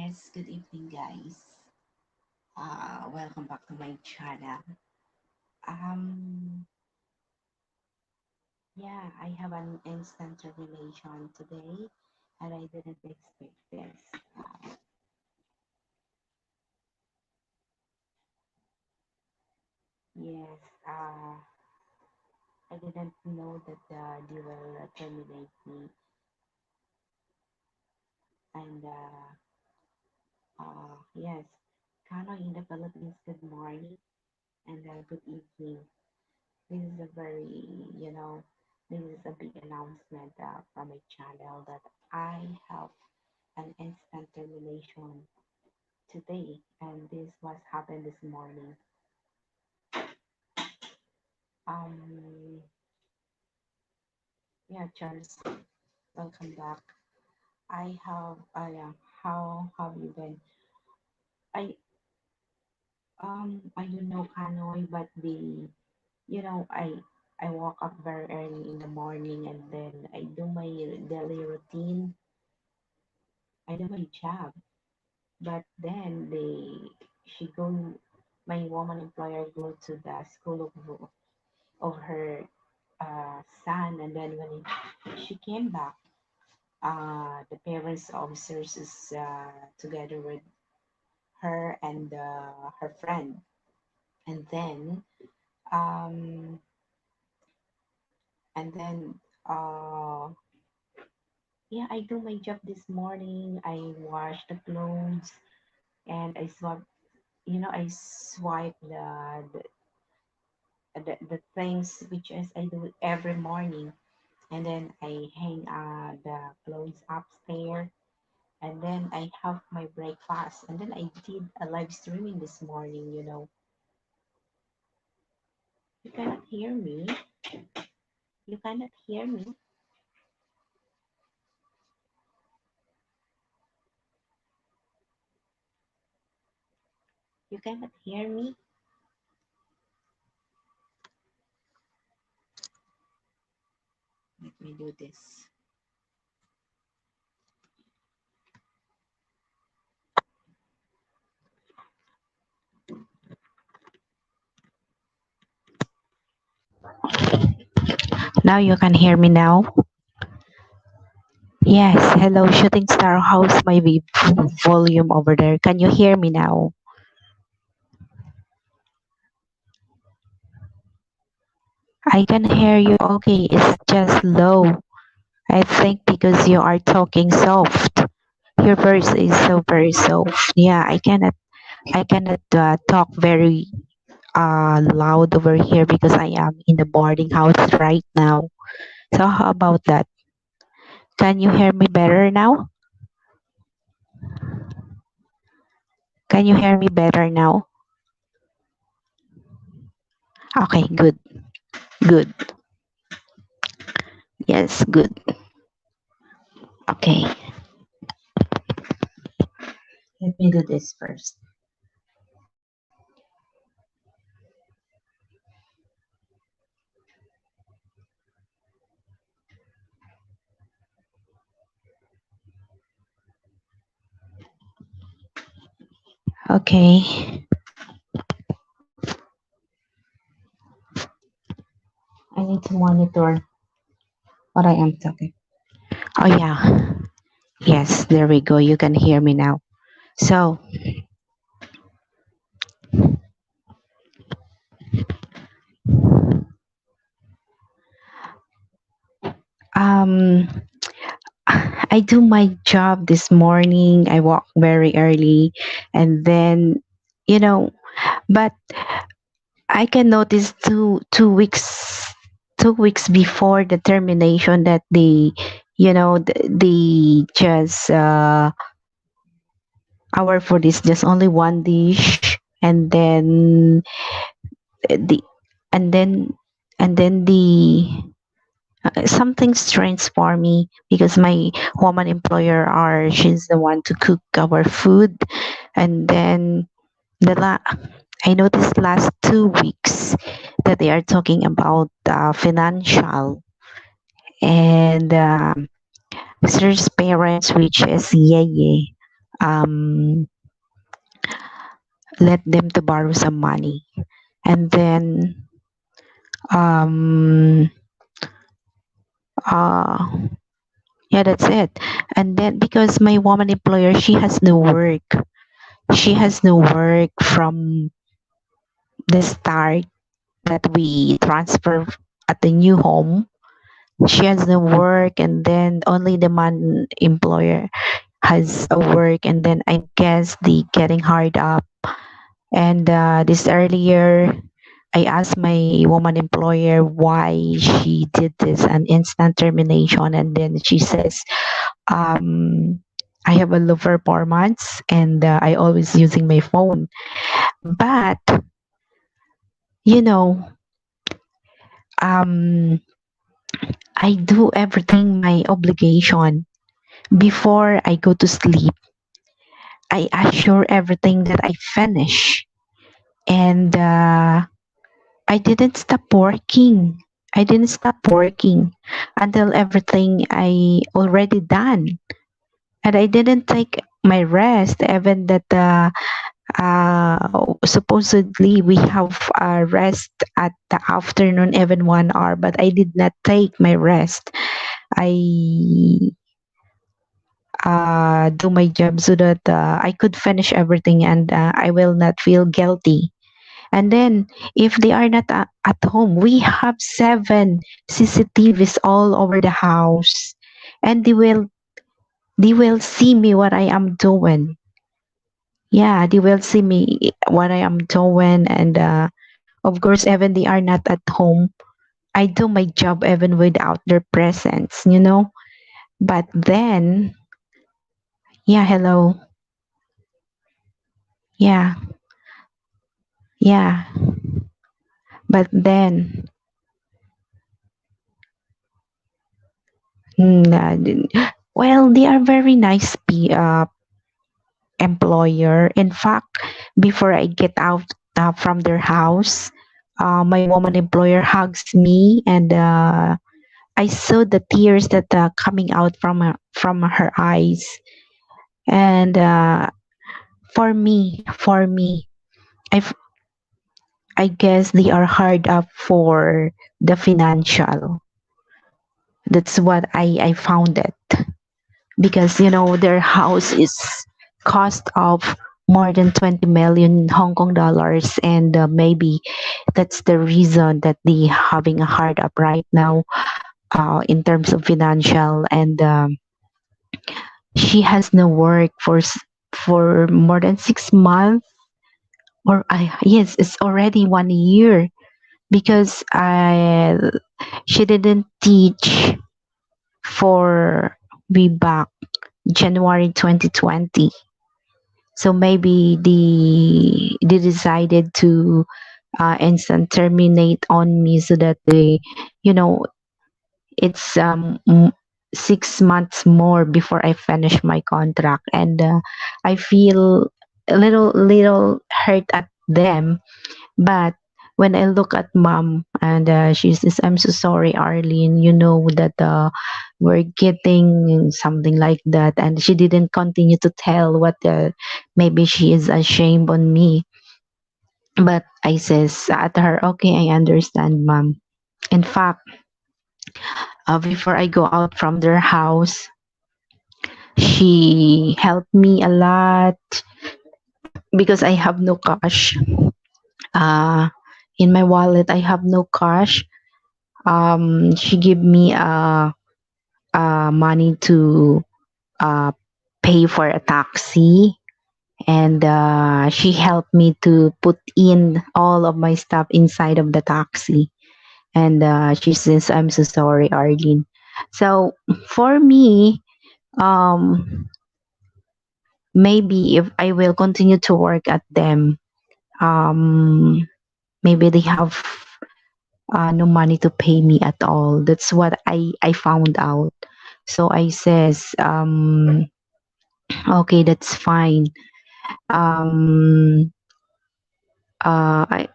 Yes, good evening, guys. Welcome back to my channel. Um, yeah, I have an instant revelation today, and I didn't expect this. Yes, I didn't know that they will terminate me, and yes, Kano in the Philippines. Good morning and good evening. This is a very, this is a big announcement from my channel that I have an instant termination today, and this was happened this morning. Um, yeah, Charles, welcome back. Yeah, how have you been? I I don't know Hanoi, but I woke up very early in the morning and then I do my daily routine. I do my job, but then she go, my woman employer go to the school of her son, and then when she came back, the parents officers is together with her and her friend, and then um, and then yeah, I do my job this morning. I wash the clothes and I swipe the things which is I do every morning, and then I hang the clothes upstairs, and then I have my breakfast, and then I did a live streaming this morning. You cannot hear me. You cannot hear me. You cannot hear me. Let me do this. Now you can hear me now. Yes, hello, shooting star. How's my volume over there? Can you hear me now? I can hear you. Okay, it's just low. I think because you are talking soft. Your voice is so very soft. Yeah, I cannot talk very loud over here because I am in the boarding house right now. So how about that? Can you hear me better now? Can you hear me better now? Okay, good. Good. Yes, good. Okay. Let me do this first. Okay. I need to monitor what I am talking. Oh yeah. Yes, there we go. You can hear me now. So, um I do my job this morning. I walk very early, and then you know, but I can notice two weeks before the termination that they just our food is just only one dish, and then the and then and then the something strange for me because my woman employer are she's the one to cook our food, and then the I noticed last 2 weeks that they are talking about financial, and Sir's parents, which is Yeye. um, let them to borrow some money. And then um, uh, yeah, that's it. And then because my woman employer, she has no work. She has no work from the start that we transfer at the new home. She has no work, and then only the man employer has a work, and then I guess the getting hard up. And this earlier, I asked my woman employer why she did this an instant termination, and then she says, I have a low performance, and I always using my phone. But you know, um, I do everything my obligation before I go to sleep. I assure everything that I finish, and I didn't stop working. I didn't stop working until everything I already done, and I didn't take my rest. Even that supposedly we have a rest at the afternoon, even 1 hour, but I did not take my rest. I do my job so that I could finish everything, and I will not feel guilty. And then, if they are not at home, we have 7 CCTVs all over the house, and they will see me what I am doing. Yeah, they will see me what I am doing, and of course, even they are not at home, I do my job even without their presence. But then, yeah, hello, yeah, yeah. But then, well, they are very nice employer. In fact, before I get out from their house, my woman employer hugs me, and I saw the tears that coming out from her eyes. And for me, I f- I guess they are hard up for the financial. That's what I found it, because their house is cost of more than 20 million Hong Kong dollars, and maybe that's the reason that they having a hard up right now in terms of financial. And she has no work for more than 6 months, or yes, it's already 1 year, because she didn't teach for way back January 2020. So maybe they decided to instant terminate on me, so that you know, it's 6 months more before I finish my contract, and I feel a little hurt at them. But when I look at mom, and she says, "I'm so sorry, Arlene. You know that we're getting something like that," and she didn't continue to tell what. Maybe she is ashamed on me, but I says at her, "Okay, I understand, mom." In fact, before I go out from their house, she helped me a lot because I have no cash. Uh, in my wallet, I have no cash. She gave me money to uh, pay for a taxi, and she helped me to put in all of my stuff inside of the taxi. And she says, "I'm so sorry, Arlene." So for me, um, maybe if I will continue to work at them, um, maybe they have no money to pay me at all. That's what I found out. So I says, okay, that's fine. Um, I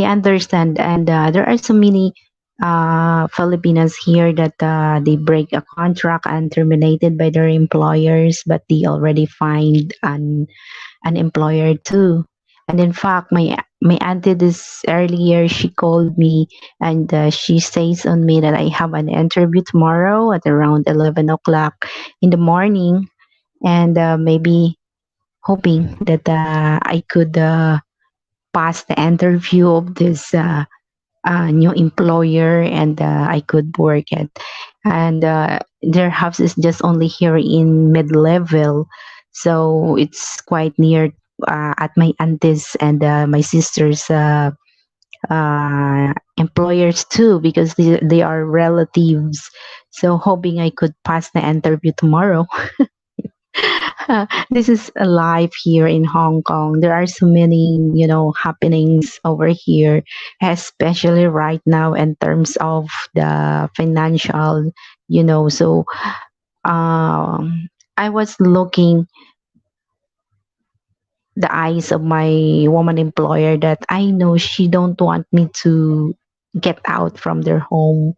understand, and there are so many. Filipinos here that they break a contract and terminated by their employers, but they already find an employer too. And in fact, my auntie this earlier she called me and she says on me that I have an interview tomorrow at around 11 o'clock in the morning, and maybe hoping that I could pass the interview of this new employer, and I could work it. And their house is just only here in mid level, so it's quite near at my auntie's and my sister's employers too, because they are relatives. So hoping I could pass the interview tomorrow. This is a life here in Hong Kong. There are so many, happenings over here, especially right now in terms of the financial, So I was looking the eyes of my woman employer that I know she don't want me to get out from their home,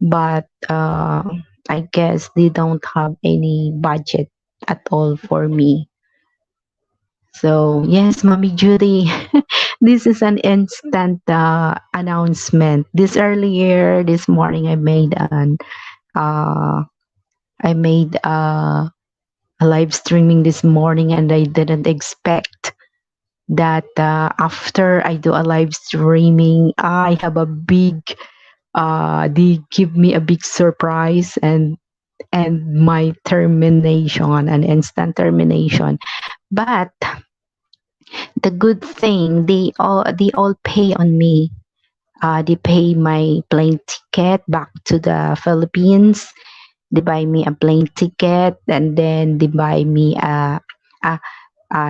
but I guess they don't have any budget at all for me. So, yes, Mommy Judy, this is an instant announcement. This morning, uh, I made a live streaming this morning, and I didn't expect that after I do a live streaming, I have a big, they give me a big surprise and my termination, an instant termination. But the good thing, they all pay on me. They pay my plane ticket back to the Philippines. They buy me a plane ticket, and then a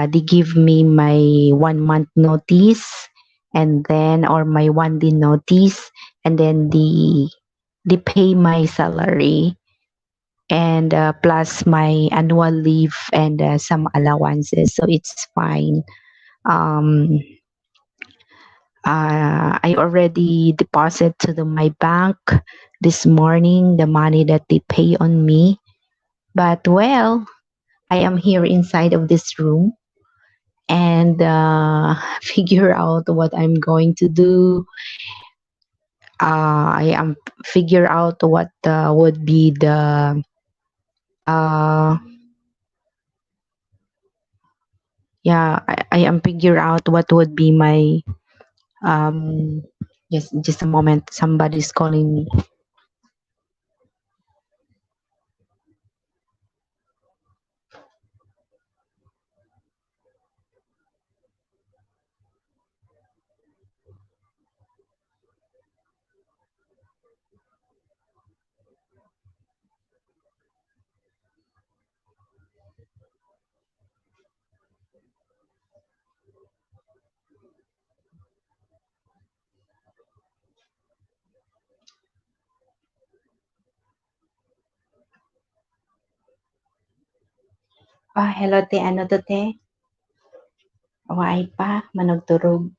they give me my 1 month notice, and then or my 1 day notice, and then they pay my salary, and plus my annual leave and some allowances, so it's fine. um I already deposit to my bank this morning the money that they pay on me. But well, I am here inside of this room, and figure out what I'm going to do. I am figure out what would be the uh, yeah. I am figure out what would be my um. Just a moment. Somebody's calling me. Hello te, ano to te? Waay pa, manugturog.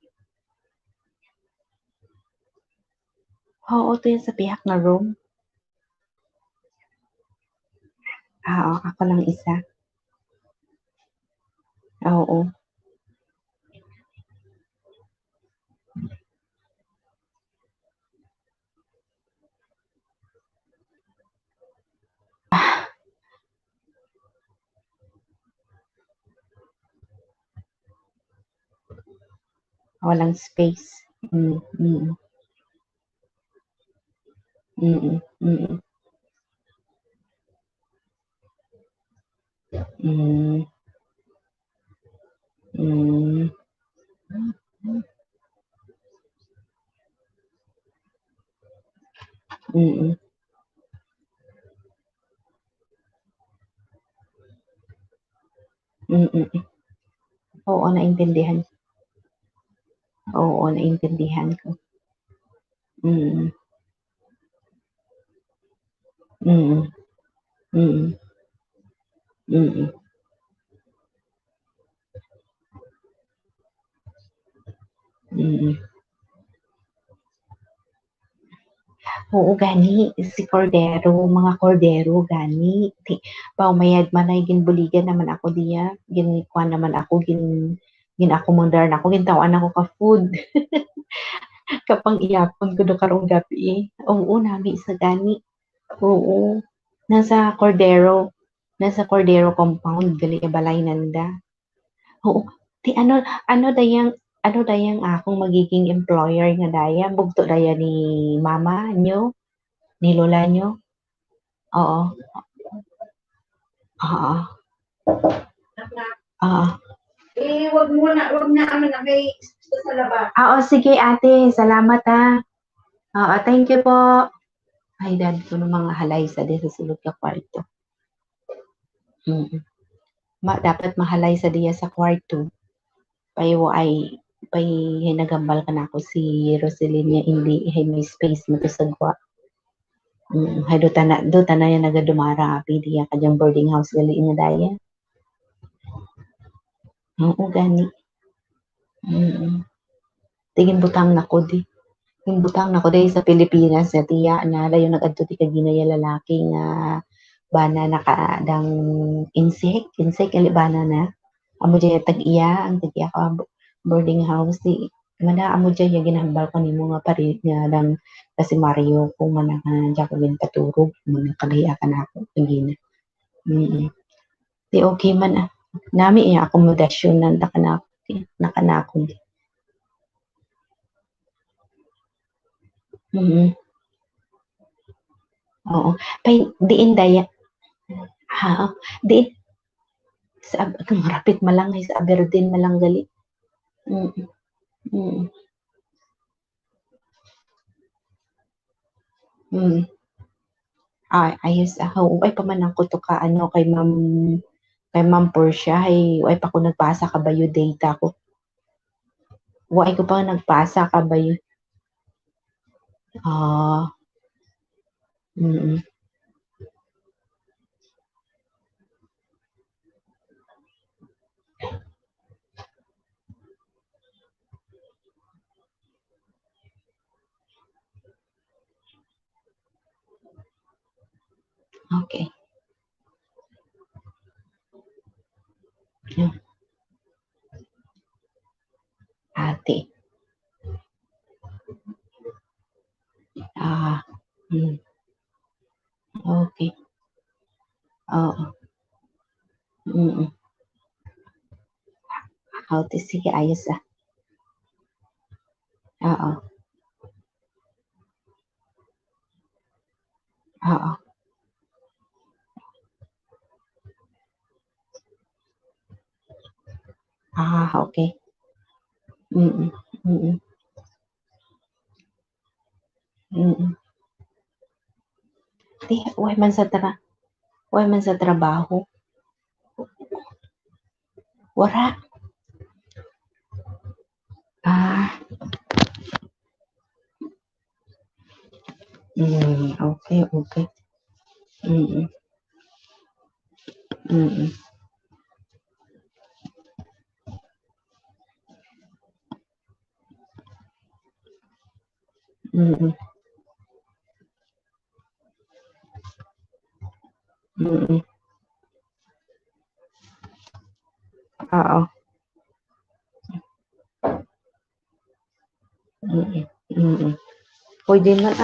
Oo, to yun sa pihak na room. Oo, ako lang isa. Oo. Walang space. Mm. Mm. Mm. Mm. Mm. Mm. Mm. Oo, naintindihan. Oo, naintindihan ko. Mm. Mm. Mm. Mm. Mm. Oo, gani si Cordero, mga Cordero gani. Paumayad man ay ginbuligan naman ako diya. Ginikuan naman ako, ginakomodar na ako, gintawan ako ka food. Kapang iyapon ko do karong gabi. Oo, nami sa gani. Oo. Nasa Cordero. Nasa Cordero compound, gali balay nanda. Oo. Ti ano dayang akong magiging employer nga daya, bugto daya ni mama nyo, ni lola nyo. Oo. Oo. Oo. Wag na ano na kay sa labas. Oo, sige ate, salamat ha. Oo, thank you po. Ay, dad ko ng mga halay sa di sa sulod ka kwarto. Mm. Dapat mahalay sa diya sa kwarto. Payo ay pay hinagambal ka na ako si Roselina hindi hay may space mo to sagwa. Hay do tana yan nagadumara api diya kajang boarding house gali niya daya. Oo, gani. Tingin butang na ko di. Yung butang na ko dahil sa Pilipinas na tiya na layo nag-adto ti kaginaya lalaki nga bana nakadang insect ali bana na amo jaya tag-iya ang tag-iya ka boarding house di mana amo jaya ginahambal ko nimo nga pari nga dang kasi Mario kung mana ka diya ko paturog mana kalahiya ka na ako gina. Di okay man nami iya akomodasyon na nakanako. Oo. Pay diin daya ha, diin sa marapit malang sa Aberdeen malang gali. Mm. Mm. Mm. Ayos ay pamanang ko to ka ano kay Ma'am Portia ay ay pa ko nagpasa ka bayo data ko. Wa ko pa nagpasa ka bayo. Ah. Mm. Okay. Ate. Ah. Mm. Okay. Oo. Mm. Ate sige ayos Oo. Oo. Okay. Mm. Mm. Mm. Di way man sa trabaho. Wara. Ah. Okay, okay. Mm. Mm. Mm. Mm. Oo. Mm. Mm. Pwede man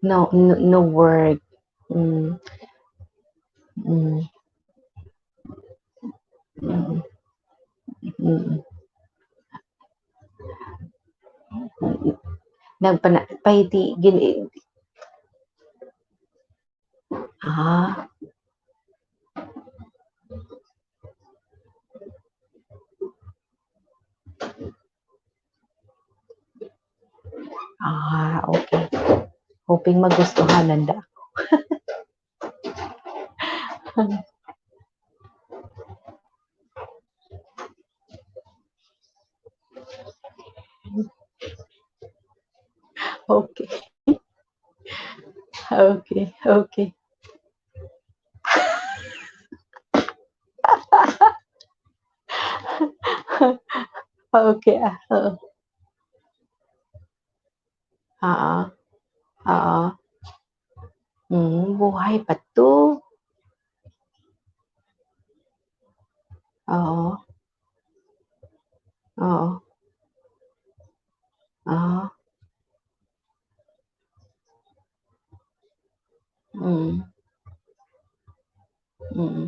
no work. Mm. Mm. Mm. Mm. Pay di ah, okay. Hoping magustuhan nanda. Okay, okay, okay. Okay, oo, oo. Buhay pa 'to. Oo, oo, oo, mm, mm,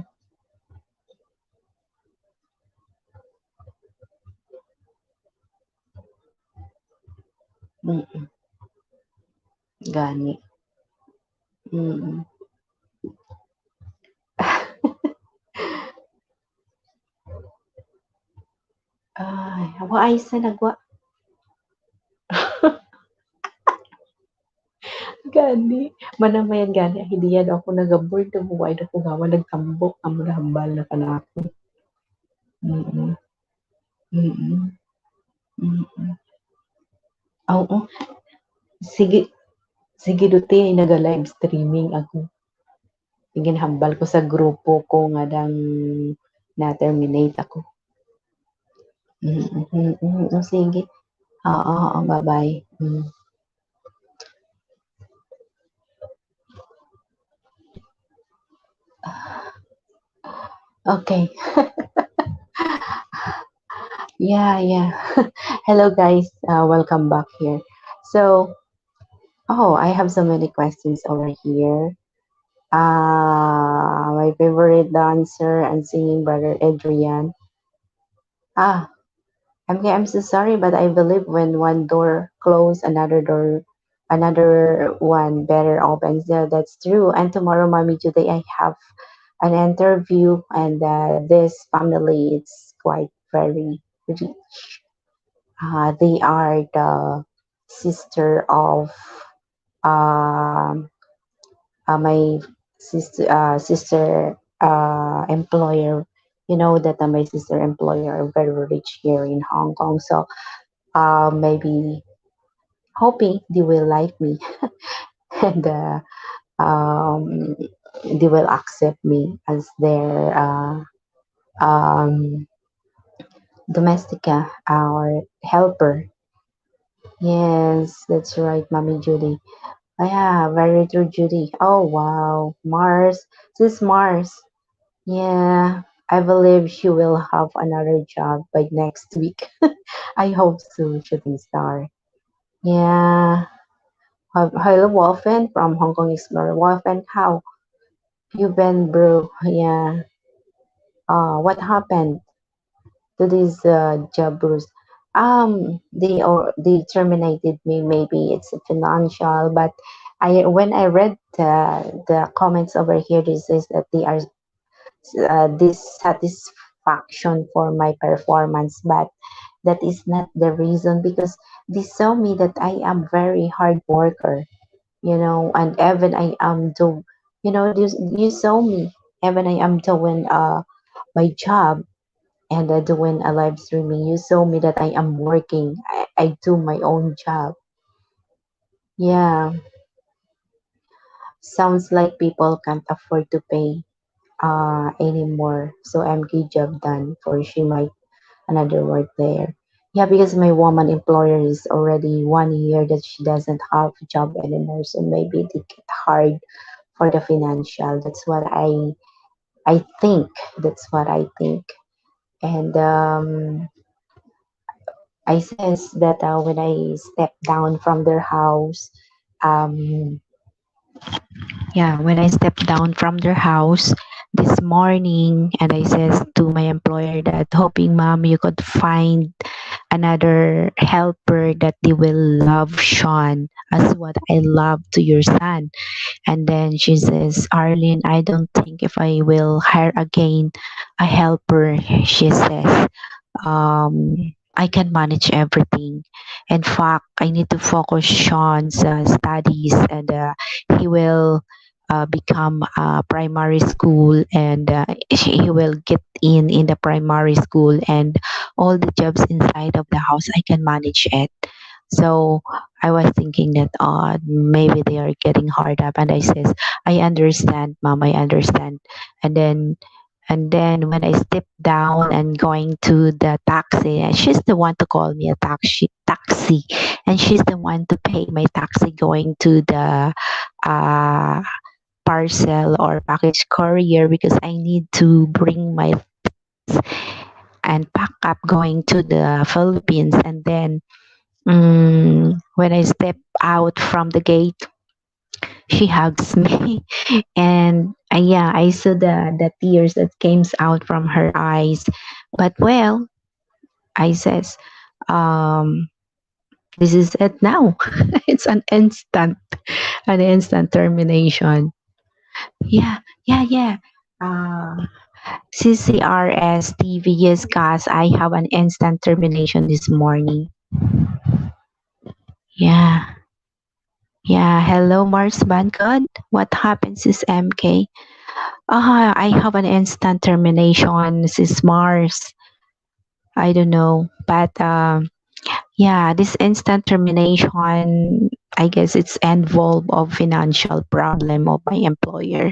mm, gani, mm. Ay, waay sa nagwa gani, manamayan gani hindi yan ako naga-bored na buhay na ko nga nagtambok amo na hambal na kanako. Mm, mm, mm. Oo, sige sige duti ay naga-live streaming ako. Ginhambal ko sa grupo ko nga dang na-terminate ako. Oh, sige. Oo, oo, bye-bye. Okay. Yeah, yeah. Hello, guys. Welcome back here. So, oh, I have so many questions over here. My favorite dancer and singing brother Adrian. Ah, I'm so sorry, but I believe when one door closed, another one better opens. Yeah, that's true. And tomorrow, mommy, today I have an interview, and this family it's quite very rich. They are the sister of um my sister employer. You know that my sister employer are very rich here in Hong Kong. So maybe hoping they will like me and um, they will accept me as their domestica or helper. Yes, that's right, Mommy Judy. Oh, yeah, very true, Judy. Oh, wow. Mars. This is Mars. Yeah, I believe she will have another job by next week. I hope so, shooting star. Yeah. Hello, Wolfen from Hong Kong Explorer. Wolfen, how you been, bro? Yeah. What happened to this job, Bruce? They terminated me. Maybe it's a financial, but I when I read the comments over here, this says that they are dissatisfaction for my performance, but that is not the reason because they saw me that I am very hard worker, and even I am do, you saw me, even I am doing my job and doing a live streaming. You saw me that I am working. I do my own job. Yeah, sounds like people can't afford to pay anymore. So MK job done for she might another word there. Yeah, because my woman employer is already 1 year that she doesn't have a job anymore. So maybe it get hard for the financial. That's what I think. That's what I think. And I says that when I step down from their house, um, yeah, when I stepped down from their house this morning, and I says to my employer that hoping, mom, you could find another helper that they will love Sean as what I love to your son. And then she says, Arlene, I don't think if I will hire again a helper, she says, I can manage everything. In fact, I need to focus Sean's studies, and he will become primary school, and he will get in the primary school, and all the jobs inside of the house I can manage it. So I was thinking that maybe they are getting hard up, and I says, I understand, mom, I understand. And then when I step down and going to the taxi, and she's the one to call me a taxi, and she's the one to pay my taxi going to the uh, parcel or package courier because I need to bring my and pack up going to the Philippines. And then when I step out from the gate, she hugs me, and yeah, I saw the tears that came out from her eyes. But well, I says, um, this is it now. It's an instant termination. Yeah, yeah, yeah. Uh, CCRS TV, yes, guys, I have an instant termination this morning. Yeah, yeah. Hello, Mars Bancod. What happens is MK. I have an instant termination, Sis Mars. I don't know, but yeah, this instant termination, I guess it's involved of financial problem of my employer.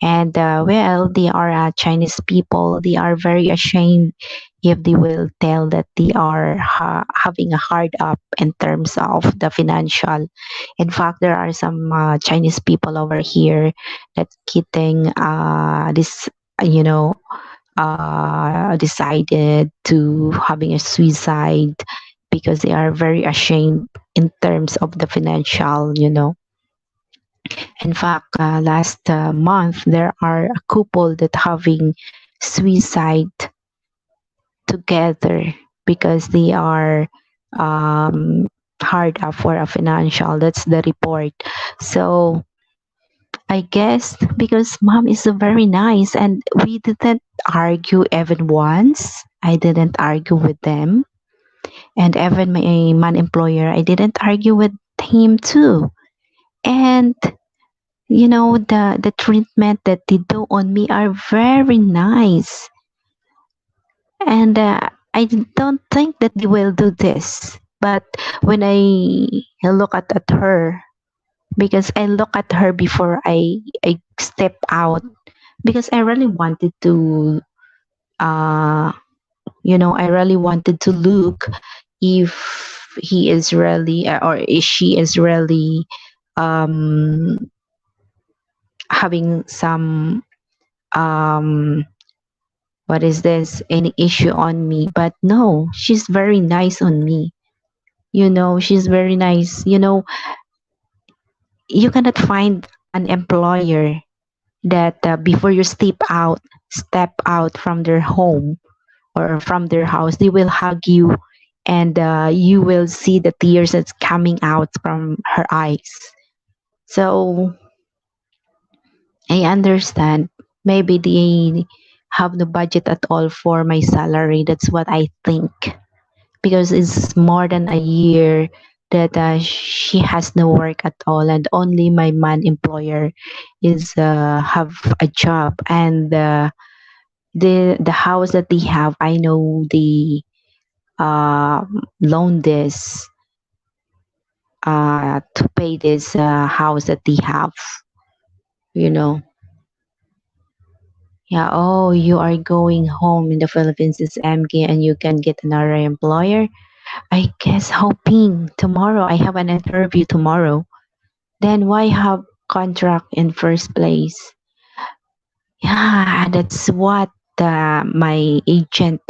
And well, they are Chinese people. They are very ashamed if they will tell that they are having a hard up in terms of the financial. In fact, there are some Chinese people over here that's getting this, you know, decided to having a suicide because they are very ashamed in terms of the financial. In fact, last month there are a couple that having suicide together because they are um, hard up for a financial. That's the report. So I guess because mom is very nice and we didn't argue even once. I didn't argue with them. And even my man employer, I didn't argue with him too. And the treatment that they do on me are very nice, and I don't think that they will do this. But when I look at her, because I look at her before I step out, because I really wanted to uh I really wanted to look if he is really or if she is really um having some um what is this, any issue on me. But no, she's very nice on me. She's very nice. You cannot find an employer that before you step out from their home or from their house, they will hug you, and you will see the tears that's coming out from her eyes. So I understand. Maybe they have no budget at all for my salary. That's what I think. Because it's more than a year that she has no work at all, and only my man employer is have a job. And the house that they have, I know they loan this to pay this house that they have. You know. Yeah, oh, you are going home in the Philippines is MK and you can get another employer. I guess hoping tomorrow. I have an interview tomorrow. Then why have contract in first place? Yeah, that's what my agent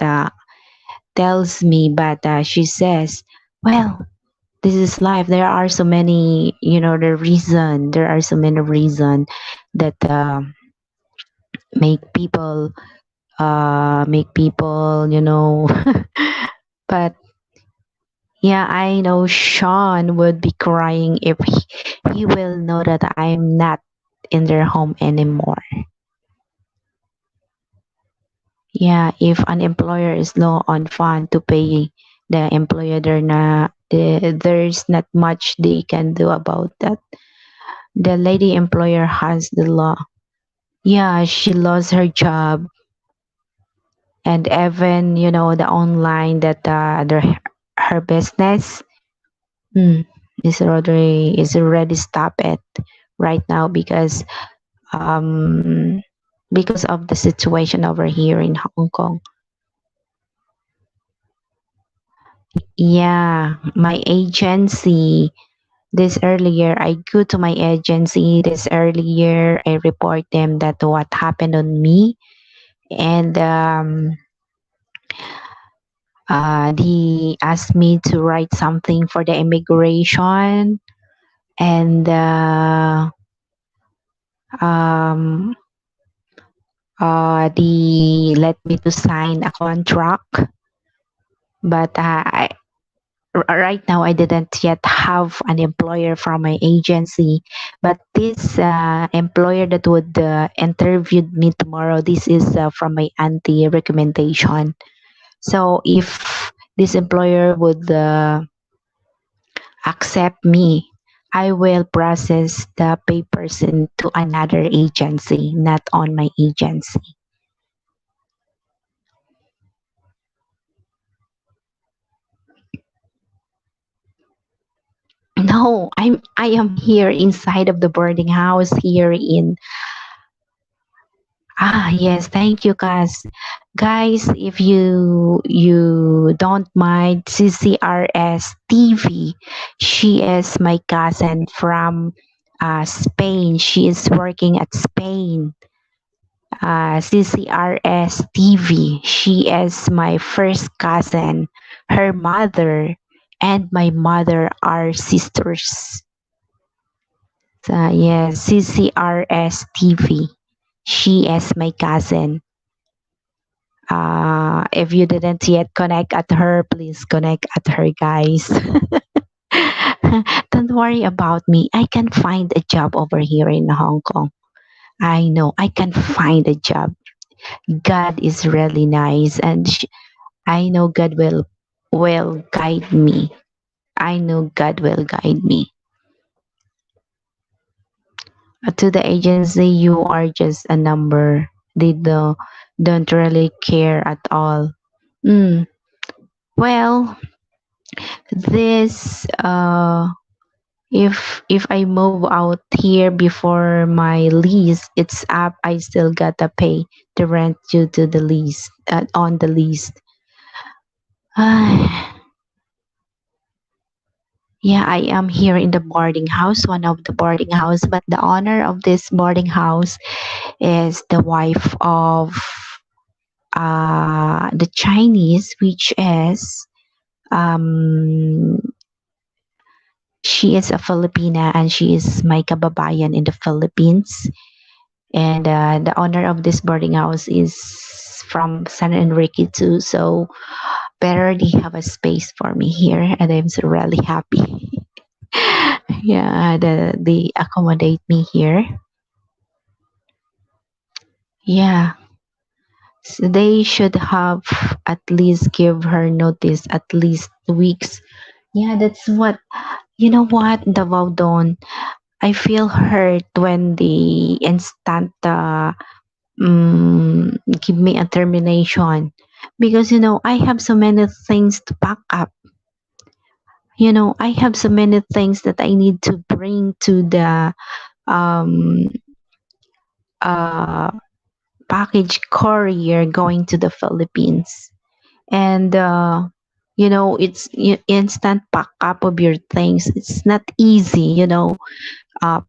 tells me. But she says, well, this is life. There are so many, there are so many reason that make people but yeah, I know Sean would be crying if he will know that I'm not in their home anymore. Yeah, if an employer is low on fund to pay the employer, there's not much they can do about that. The lady employer has the law. Yeah, she lost her job, and even the online that her business. Mm. is already stop it right now um because of the situation over here in Hong Kong. Yeah, my agency this earlier, I go to my agency this earlier. I report them that what happened on me, and they asked me to write something for the immigration, and um, they let me to sign a contract, but right now I didn't yet have an employer from my agency. But this employer that would interview me tomorrow, this is from my auntie recommendation. So if this employer would accept me, I will process the papers into another agency, not on my agency. No, I am here inside of the boarding house here in yes, thank you guys. Guys, if you don't mind CCRS TV, she is my cousin from Spain. She is working at Spain. CCRS TV. She is my first cousin. Her mother and my mother are sisters. Yes, CCRS TV. She is my cousin. If you didn't yet connect at her, please connect at her, guys. Don't worry about me. I can find a job over here in Hong Kong. I know I can find a job. God is really nice, and I know God will guide me. I know God will guide me. To the agency, you are just a number. They don't really care at all. Mm. Well, this if I move out here before my lease it's up, I still gotta pay the rent due to the lease on the lease. Yeah, I am here in the boarding house, one of the boarding house, but the owner of this boarding house is the wife of the Chinese, which is um she is a Filipina and she is my kababayan in the Philippines. And the owner of this boarding house is from San Enrique too. So better they have a space for me here, and I'm so really happy. Yeah, they accommodate me here. Yeah, so they should have at least give her notice at least 2 weeks. Yeah, that's what you know. What Davao Don, I feel hurt when the instant give me a termination because I have so many things to pack up. I have so many things that I need to bring to the um uh package courier going to the Philippines. And it's instant pack up of your things. It's not easy.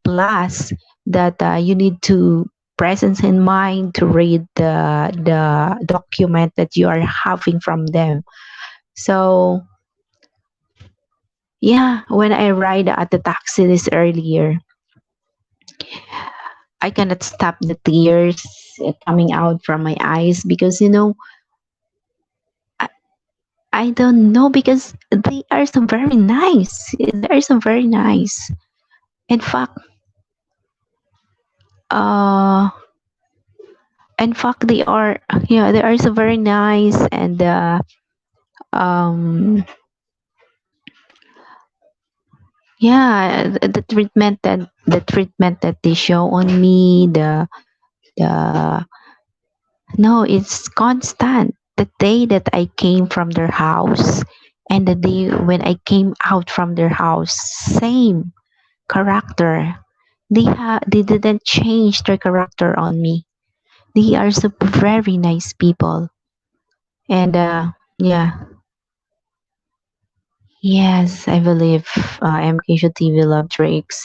Plus that you need to presence in mind to read the document that you are having from them. So yeah, when I ride at the taxi this earlier, I cannot stop the tears coming out from my eyes because I, I don't know, because they are so very nice. They are so very nice. In fact, uh in fact they are, yeah, they are so very nice. And um yeah, the treatment that they show on me, the no, it's constant. The day that I came from their house, And the day when I came out from their house, same character. They didn't change their character on me. They are so very nice people. And yeah, yes, I believe MK TV Love Drakes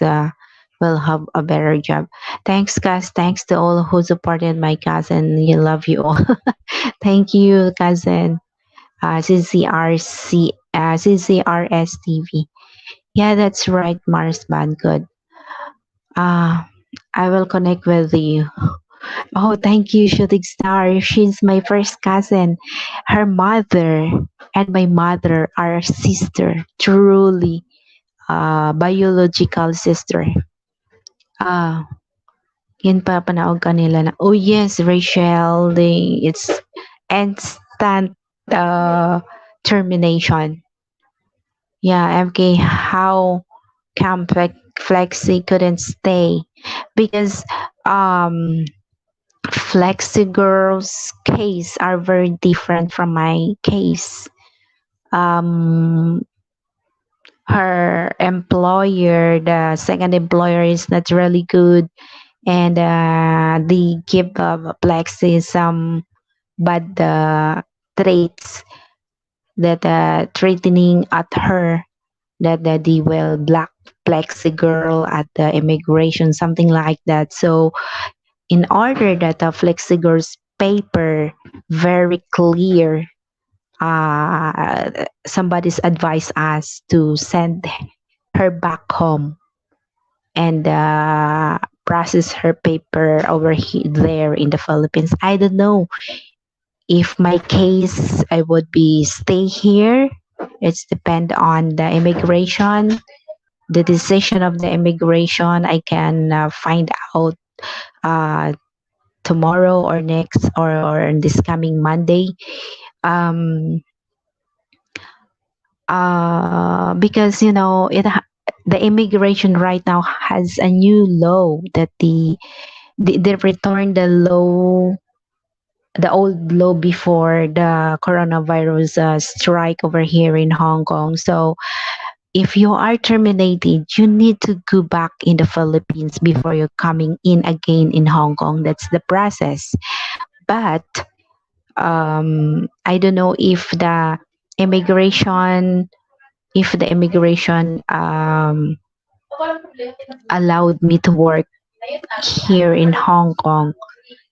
will have a better job. Thanks, guys. Thanks to all who supported my cousin. You love you all. Thank you, cousin. CCRS TV. Yeah, that's right, Mars Good. Uh, I will connect with you. Oh, thank you, Shooting Star. She's my first cousin. Her mother and my mother are sister, truly biological sister. Ah, yun pa panaog kanila na. Oh yes, Rachel. It's instant termination. Yeah, MK. How come Flexi couldn't stay? Because um Flexi girl's case are very different from my case. Um, her employer, the second employer, is not really good, and they give Flexi some bad traits that threatening at her that they will black Flexi girl at the immigration, something like that. So in order that the Flexigor's paper very clear, somebody's advised us to send her back home and process her paper there in the Philippines. I don't know if my case I would be stay here. It's depend on the immigration, the decision of the immigration. I can find out uh, tomorrow or next or this coming Monday. Um, because the immigration right now has a new law that they return the old law before the coronavirus strike over here in Hong Kong. So if you are terminated, you need to go back in the Philippines before you're coming in again in Hong Kong. That's the process. But I don't know immigration if the immigration allowed me to work here in Hong Kong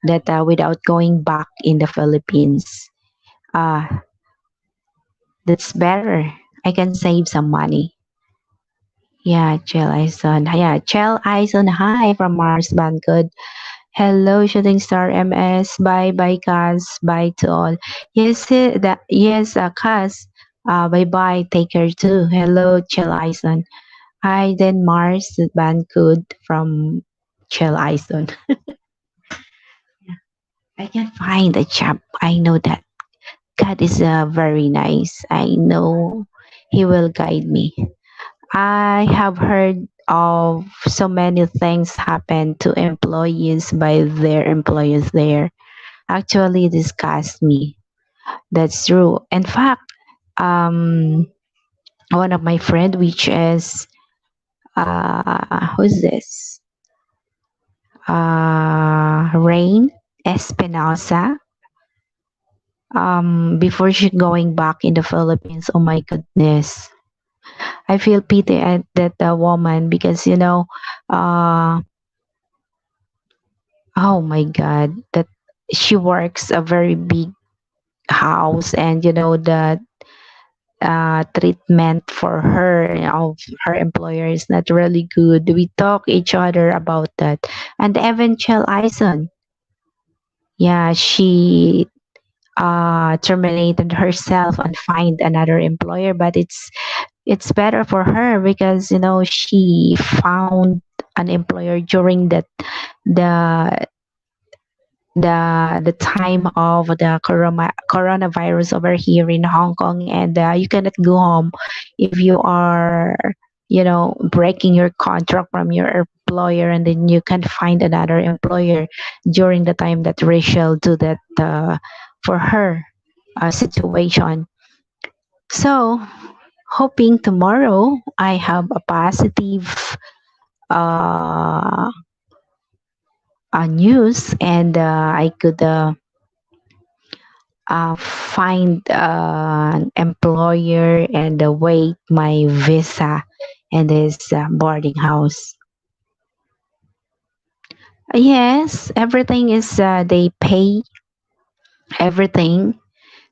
that without going back in the Philippines. Uh, that's better. I can save some money. Yeah, Chell Ison. Yeah, Chell Ison. Hi from Mars Good. Hello, Shooting Star MS. Bye, bye, Kaz. Bye to all. Yes, Kaz. Bye, bye. Take care too. Hello, Chill Ison. Hi, then Mars Bankud from Chill Ison. I can find a job. I know that God is very nice. I know He will guide me. I have heard of so many things happen to employees by their employers there. Actually disgust me. That's true. In fact, um, one of my friend, which is who's this? Rain Espinosa. Before she going back in the Philippines, oh my goodness, I feel pity at that woman because uh, oh my God, that she works a very big house, and the treatment for her of her employer is not really good. We talk each other about that. And even Chell Ison, yeah, she terminated herself and find another employer, but it's better for her because she found an employer during the the time of the coronavirus over here in Hong Kong, and you cannot go home if you are breaking your contract from your employer, and then you can find another employer during the time that Rachel do that for her situation. So, hoping tomorrow I have a positive uh, news and I could find an employer and wait my visa in this boarding house. Yes, everything is they pay everything.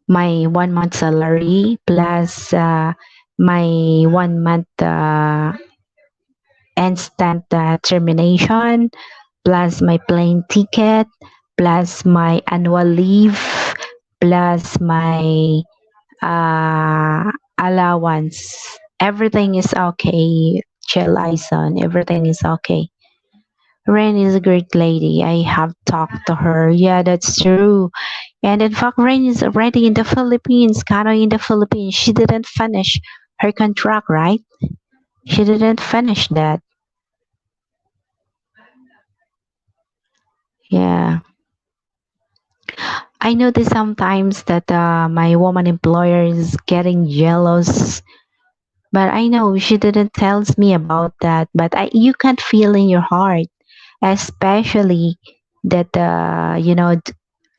My 1 month salary plus my 1 month instant termination plus my plane ticket plus my annual leave plus my allowance. Everything is okay. Chill, Ison. Everything is okay. Rain is a great lady. I have talked to her. Yeah, that's true. And in fact, Rain is already in the Philippines, Kano in the Philippines. She didn't finish her contract, right? She didn't finish that. Yeah. I notice sometimes that my woman employer is getting jealous, but I know she didn't tells me about that. But you can feel in your heart, especially that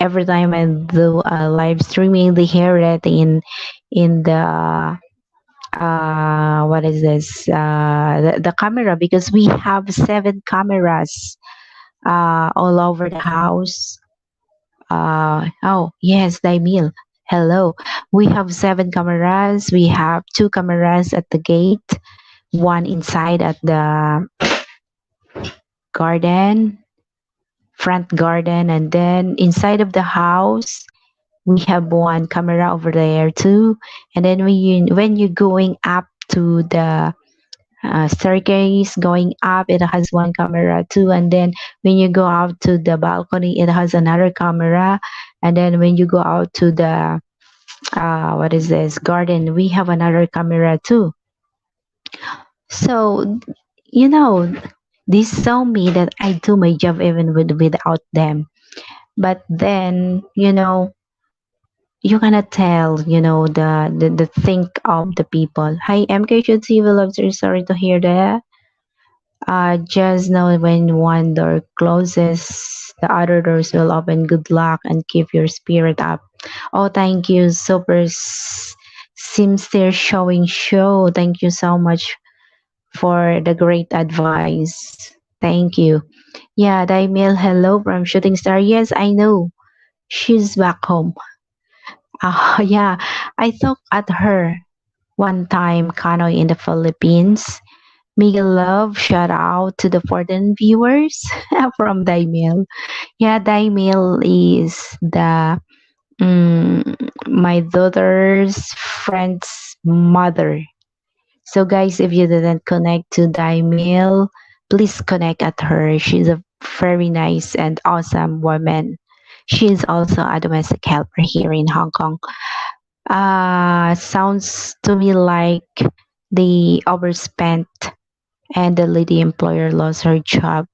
every time I do live streaming, they hear it in the what is this the camera because we have 7 cameras all over the house. Oh yes, Daimil. Hello. We have 7 cameras. We have 2 cameras at the gate, one inside at the garden, front garden, and then inside of the house we have 1 camera over there too. And then when you're going up to the staircase going up, it has 1 camera too. And then when you go out to the balcony, it has another camera. And then when you go out to the what is this garden, we have another camera too. So you know, this show me that I do my job even without them. But then you cannot tell the think of the people. Hi, MK should see will observe. Sorry to hear that. Just know when one door closes, the other doors will open. Good luck and keep your spirit up. Oh, thank you, super sincere showing show. Thank you so much for the great advice. Thank you. Yeah, Daimil, hello from Shooting Star. Yes, I know. She's back home. Yeah, I thought at her one time, Kano in the Philippines. Miguel Love, shout out to the foreign viewers from Daimil. Yeah, Daimil is the my daughter's friend's mother. So guys, if you didn't connect to Daimil, please connect at her. She's a very nice and awesome woman. She is also a domestic helper here in Hong Kong. Sounds to me like they overspent and the lady employer lost her job.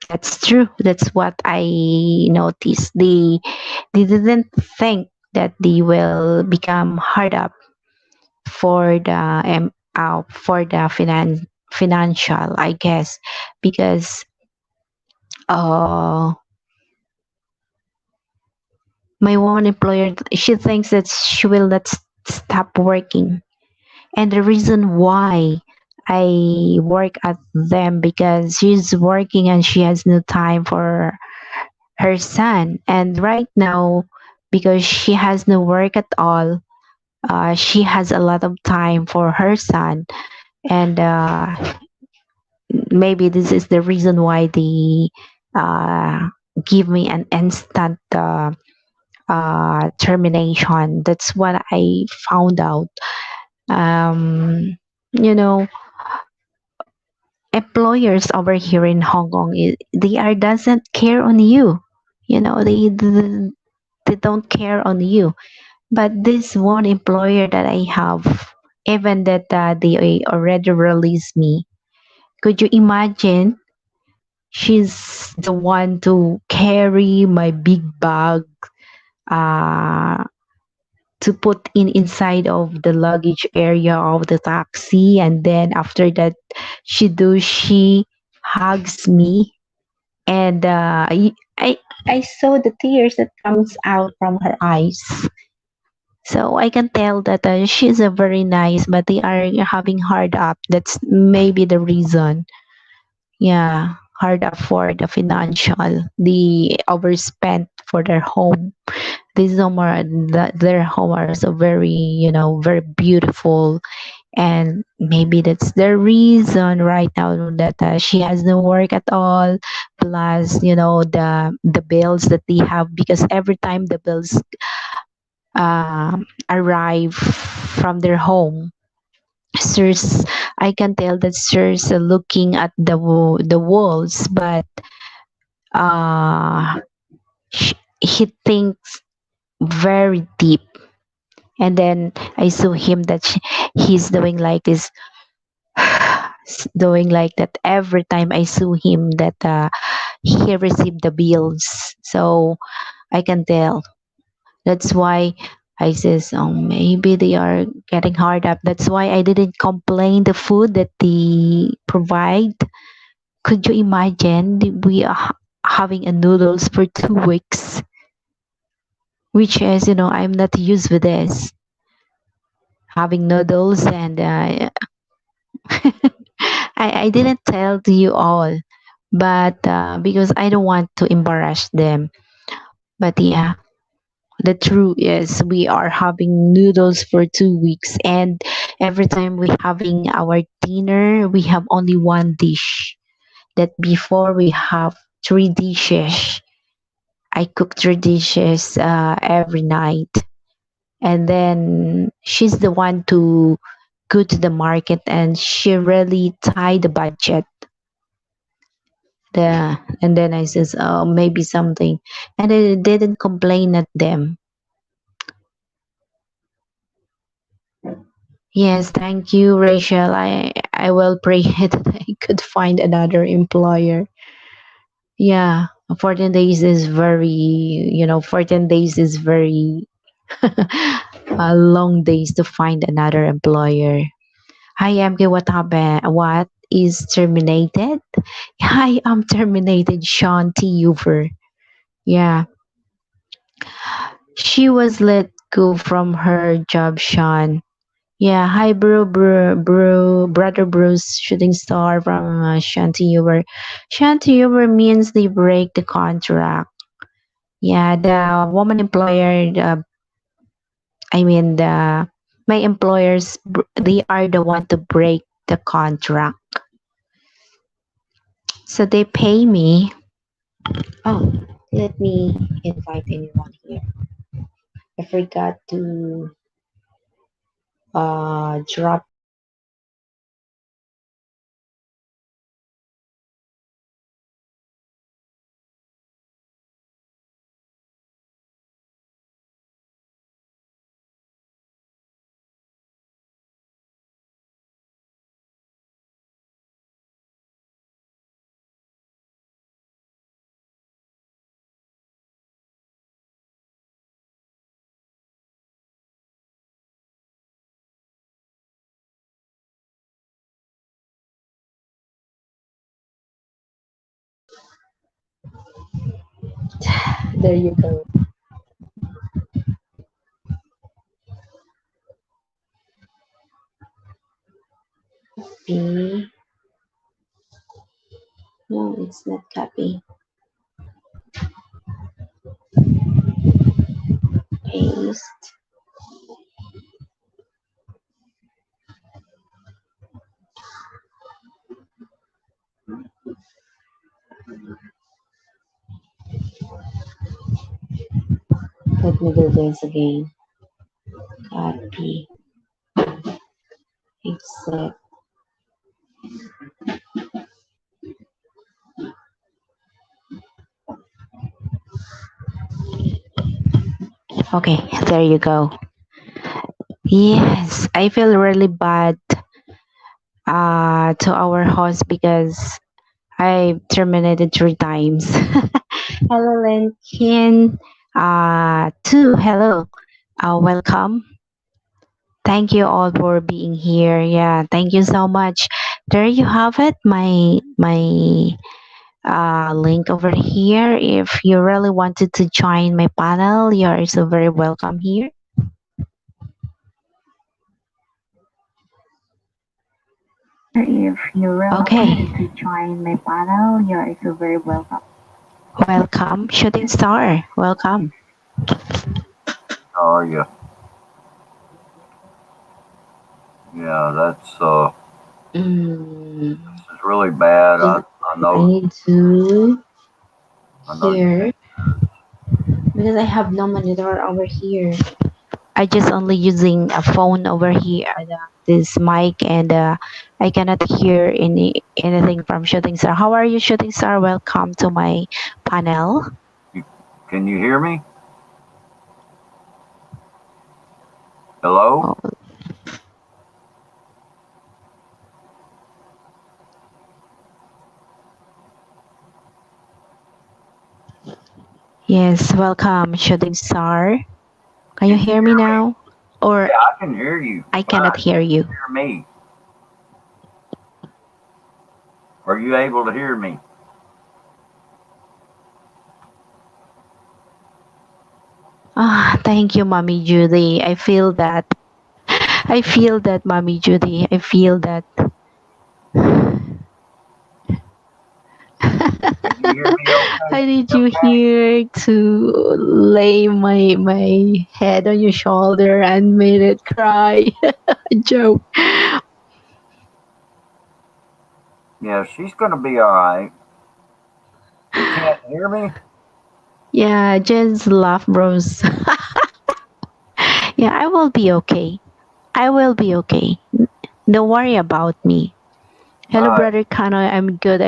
That's true. That's what I noticed. They didn't think that they will become hard up for the financial, I guess, because uh my woman employer, she thinks that she will not stop working. And the reason why I work at them because she's working and she has no time for her son. And right now, because she has no work at all, she has a lot of time for her son. And maybe this is the reason why they uh, give me an instant termination. That's what I found out. Um, you know, employers over here in Hong Kong, they are doesn't care on you. They don't care on you. But this one employer that I have, even that they already released me, could you imagine? She's the one to carry my big bag uh, to put in inside of the luggage area of the taxi, and then after that she hugs me, and I saw the tears that comes out from her eyes. So I can tell that she's a very nice, but they are having hard up. That's maybe the reason. Yeah, hard up for the financial. They overspent for their home. These home are their home are so very, very beautiful, and maybe that's the reason right now that she has no work at all. Plus, the bills that they have, because every time the bills arrive from their home, sirs, I can tell that sirs are looking at the walls, but uh he thinks very deep. And then I saw him that he's doing like this, doing like that every time I saw him that he received the bills. So I can tell. That's why I says, oh, maybe they are getting hard up. That's why I didn't complain the food that they provide. Could you imagine we are having a noodles for 2 weeks, which is, I'm not used with this, having noodles, and I didn't tell to you all, but because I don't want to embarrass them. But yeah, the truth is we are having noodles for 2 weeks, and every time we having our dinner, we have only one dish. That before we have 3 dishes. I cook 3 dishes every night, and then she's the one to go to the market, and she really tie the budget. And then I says, oh, maybe something, and I didn't complain at them. Yes, thank you, Rachel. I will pray that I could find another employer. Yeah, 14 days is very, 14 days is very long days to find another employer. Hi, MK, what happened? What is terminated? Hi, I'm terminated, Sean T. Ufer. Yeah, she was let go from her job, Sean. Yeah, hi, brother Bruce, shooting star from Shanti Uber. Shanti Uber means they break the contract. Yeah, the woman employer, I mean, my employers, they are the one to break the contract. So they pay me. Oh, let me invite anyone here. I forgot to drop. There you go. Copy. No, it's not copy. Paste. Let me do this again. Copy. Accept. Okay, there you go. Yes, I feel really bad to our host because I terminated 3 times. Hello, Lincoln. Two, hello. Welcome. Thank you all for being here. Yeah, thank you so much. There you have it. My link over here. If you really wanted to join my panel, you are so very welcome here. If you really Okay, wanted to join my panel, you are so very welcome. welcome, shooting star. Welcome. How are you? Yeah, Mm, this is really bad. I I know need to I know you hear think it is. because I have no monitor over here. I just only using a phone over here, this mic, and I cannot hear anything from Shooting Star. How are you, Shooting Star? Welcome to my panel. You, can you hear me? Hello? Oh, yes, welcome, Shooting Star. Can you Can you hear me hear me? now? Or Yeah, I can hear you I cannot fine. Can hear you? you hear me? Are you able to hear me? Ah, thank you, Mommy Judy. I feel that. I feel that, Mommy Judy. I feel that. Can you hear me okay? I need you Okay? here to lay my head on your shoulder and made it cry. Joke. Yeah, she's gonna be alright. You can't hear me? Yeah, just laugh, bros. Yeah, I will be okay. I will be okay. Don't worry about me. Hello, Alright. brother Kano. I'm good.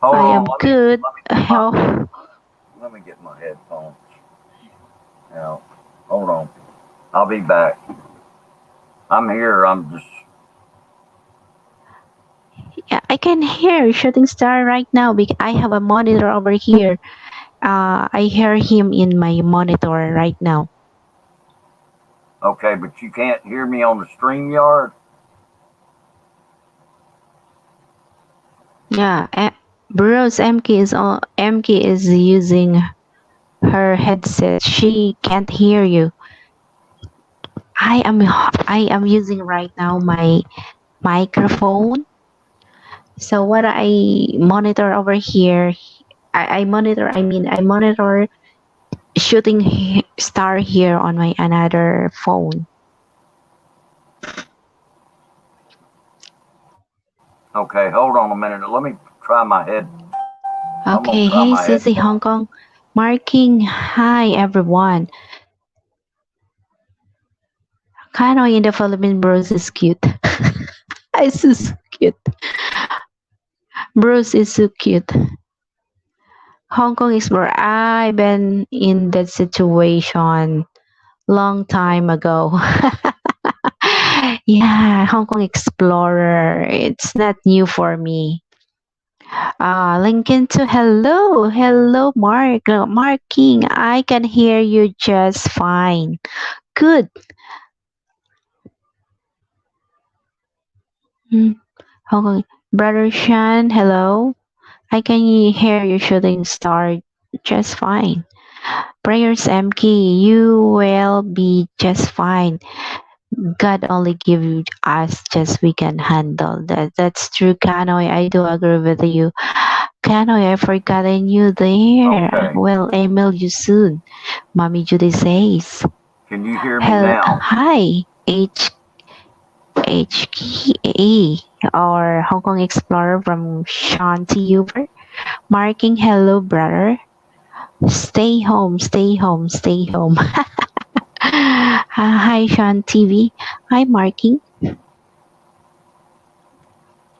Hold I on, am good. let me get my How? headphones. Now, hold on. I'll be back. I'm here. I'm just Yeah, I can hear Shooting Star right now because I have a monitor over here. I hear him in my monitor right now. okay, but you can't hear me on the stream yard? Yeah, Bros MK is using her headset. She can't hear you. I am using right now my microphone. So what I monitor over here, I monitor. I mean, I monitor shooting star here on my another phone. Okay, hold on a minute. Let me try my head. I'm gonna Okay, try hey my Sissy headphones. Hong Kong, marking. Hi everyone. Kanoy in the Philippine Bros is cute. It's so cute. Bruce is so cute. Hong Kong Explorer. I've been in that situation long time ago. Yeah, Hong Kong Explorer. It's not new for me. Lincoln to hello, hello, Mark. Mark King. I can hear you just fine. Good. Hmm. Hong Kong. Brother Shan, hello. I can hear you shooting star just fine. Prayers, MK, you will be just fine. God only give you us just we can handle. That's true, Kanoy. I do agree with you. Kanoy, I forgotten you there. Okay. Well, email you soon. Mommy Judy says. Can you hear me Hell, now? hi, HKE or Hong Kong Explorer from Sean T. Uber. Marking hello, brother. Stay home, stay home, stay home. Hi, Sean TV. Hi, Marking.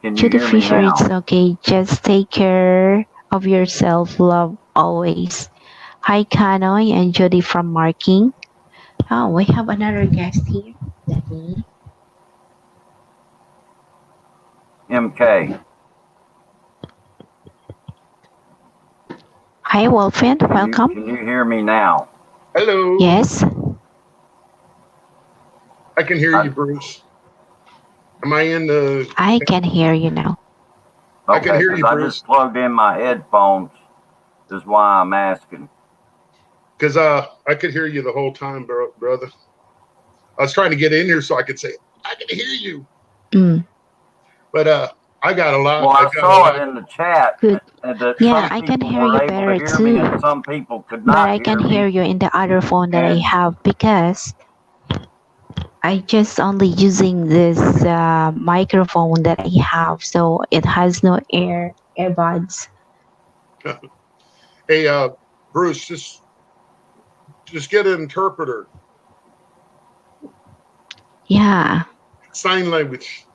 Can you Judy hear me Fisher, it's now? okay. Just take care of yourself. Love always. Hi, Kanoy and Judy from Marking. Oh, we have another guest here. Let me. MK. Hi, Wolfen. Welcome. Can you hear me now? Hello. Yes. I can hear I, you, Bruce. Am I in the? I can hear you now. I can okay, hear because you, I Bruce. just plugged in my headphones. Is why I'm asking. Because I could hear you the whole time, brother. I was trying to get in here so I could say I can hear you, Mm, but I got a lot. Well, I I got a saw it lot. in the chat good. that Yeah, some I can people hear were you able to better hear me and too. some people could But not I can hear hear me. you in the other phone that I And have because I just only using this microphone that I have, so it has no earbuds. Hey, Bruce, just get an interpreter, Yeah. sign language.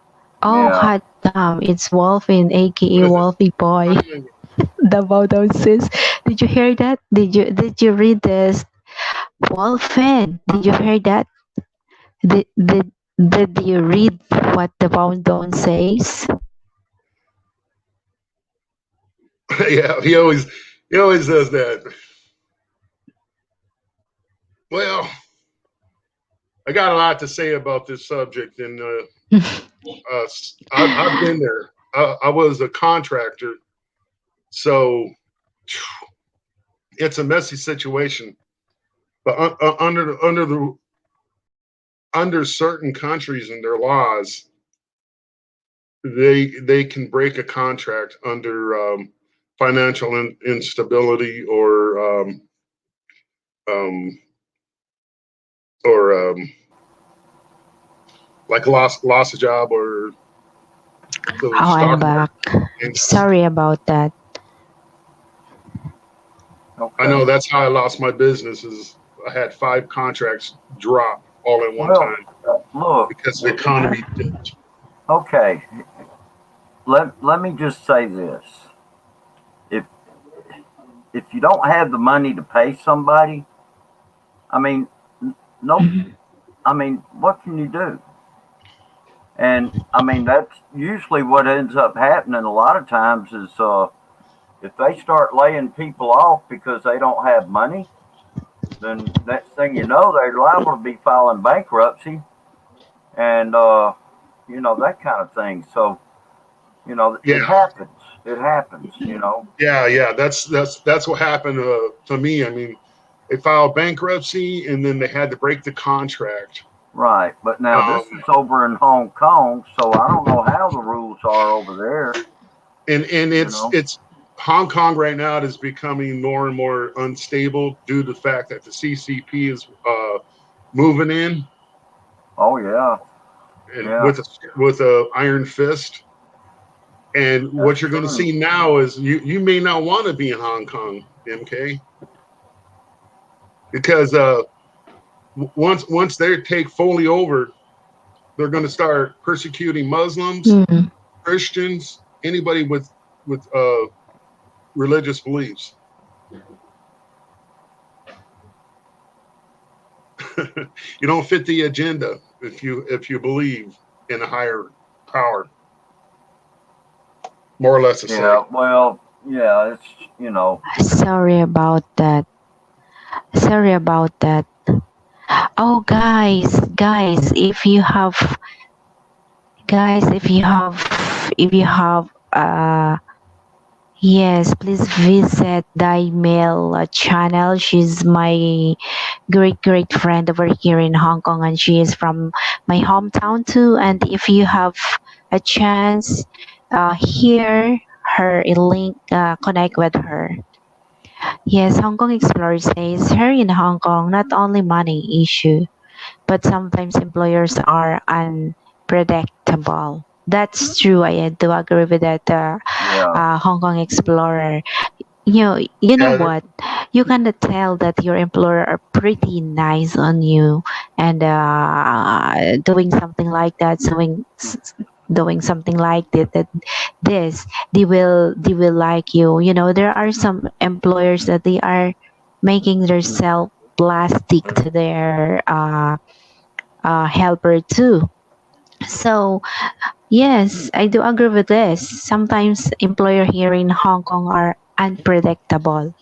Oh, yeah, hot damn! It's Wolfin, What aka is it? Wolfie Boy. Sign language. The sis. Did you hear that? Did you read this? Wolfin, did you hear that? Did you read what the Bondon says? Yeah, he always does that. Well, I got a lot to say about this subject, and I've been there. I was a contractor, so it's a messy situation. But under certain countries and their laws, they can break a contract under financial instability um, or like lost a job or the Oh, I'm stock back. market. Sorry about that. I okay. know that's how I lost my business. Is I had 5 contracts drop all at one Well, time look, because the economy dipped. okay. Let me just say this: if if you don't have the money to pay somebody, I mean, no, Mhm. I mean, what can you do? And I mean, that's usually what ends up happening a lot of times is if they start laying people off because they don't have money, then next thing you know, they're liable to be filing bankruptcy and, that kind of thing. So, Yeah, it happens. It happens. yeah. That's what happened to me. I mean, they filed bankruptcy and then they had to break the contract. Right. But now Um, this is over in Hong Kong, so I don't know how the rules are over there, and you it's know. it's Hong Kong right now is becoming more and more unstable due to the fact that the CCP is moving in Oh, yeah. and Yeah. with a iron fist. And That's what you're going to true. see now is you may not want to be in Hong Kong, MK, because once they take fully over, they're going to start persecuting Muslims, Mm. Christians, anybody with religious beliefs. You don't fit the agenda if you believe in a higher power, more or less to say. Yeah. Well, yeah, Sorry about that. Sorry about that. Oh, guys, if you have yes, please visit the email channel. She's my great friend over here in Hong Kong, and she is from my hometown too. And if you have a chance, hear her link, connect with her. Yes, Hong Kong Explorer says here in Hong Kong, not only money issue, but sometimes employers are unpredictable. That's true. I do agree with that. yeah. Hong Kong Explorer. You know Yeah, what? You kind of tell that your employer are pretty nice on you and doing something like that, doing something like this, they will like you. There are some employers that they are making themselves plastic to their helper too. So yes, I do agree with this. Sometimes employer here in Hong Kong are unpredictable.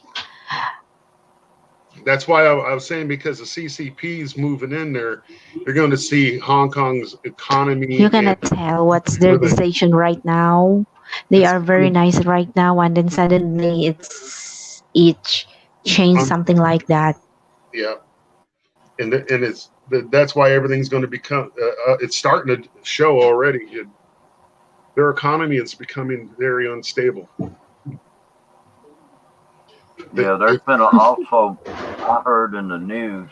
That's why I was saying, because the CCP is moving in there, you're going to see Hong Kong's economy You and cannot tell what's their where the decision right now. They it's are very nice right now, and then suddenly it's each change un, something like that. yeah, and that's why everything's going to become. It's starting to show already. Their economy is becoming very unstable. Yeah, there's been also, I heard in the news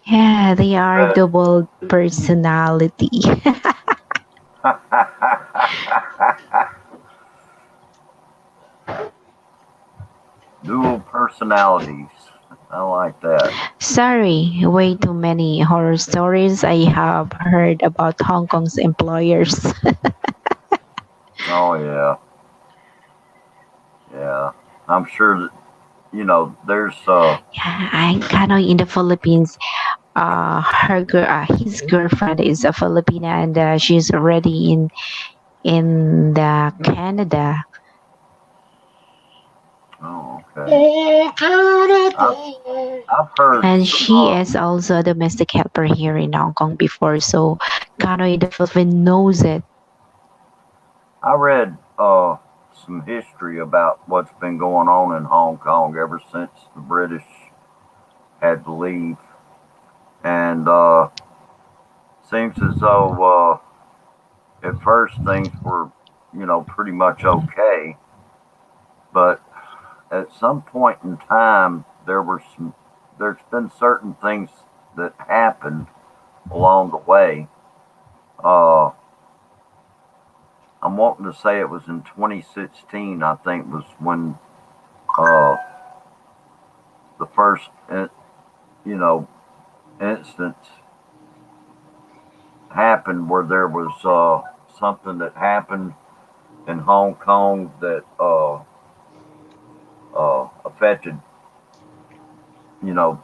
Yeah, they are that double personality. dual personalities. I like that. Sorry, way too many horror stories I have heard about Hong Kong's employers. Oh yeah, yeah. I'm sure that there's Yeah, I kind of in the Philippines. His girlfriend is a Filipina, and she's already in the Canada. oh okay. I've heard And some. she is also a domestic helper here in Hong Kong before, so Kano in the Philippines knows it. I read some history about what's been going on in Hong Kong ever since the British had to leave, and seems as though at first things were pretty much okay, but at some point in time there's been certain things that happened along the way. Uh, I'm wanting to say it was in 2016. I think was when uh, the first you know instance happened where there was something that happened in Hong Kong that affected you know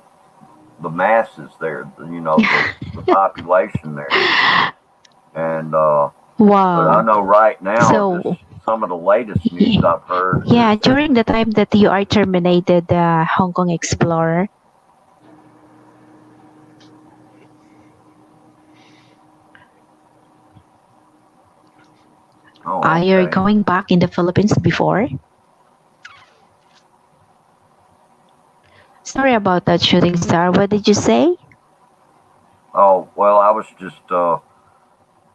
the masses there, the population there, and but I Wow. know right now, just So, some of the latest news I've heard is yeah, that. during the time that you are terminated, the Hong Kong Explorer, Oh, you're okay. going back in the Philippines before? Sorry about that, shooting star. What did you say? Oh, well, I was just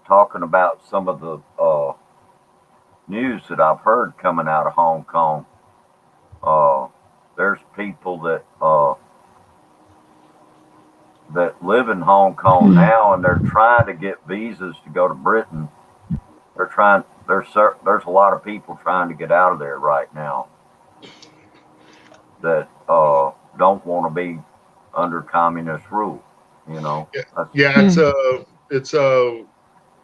talking about some of the news that I've heard coming out of Hong Kong. Uh, there's people that live in Hong Kong Mm. now, and they're trying to get visas to go to Britain. They're trying. There's a lot of people trying to get out of there right now that don't want to be under communist rule. You know, that's, Yeah, Mm. it's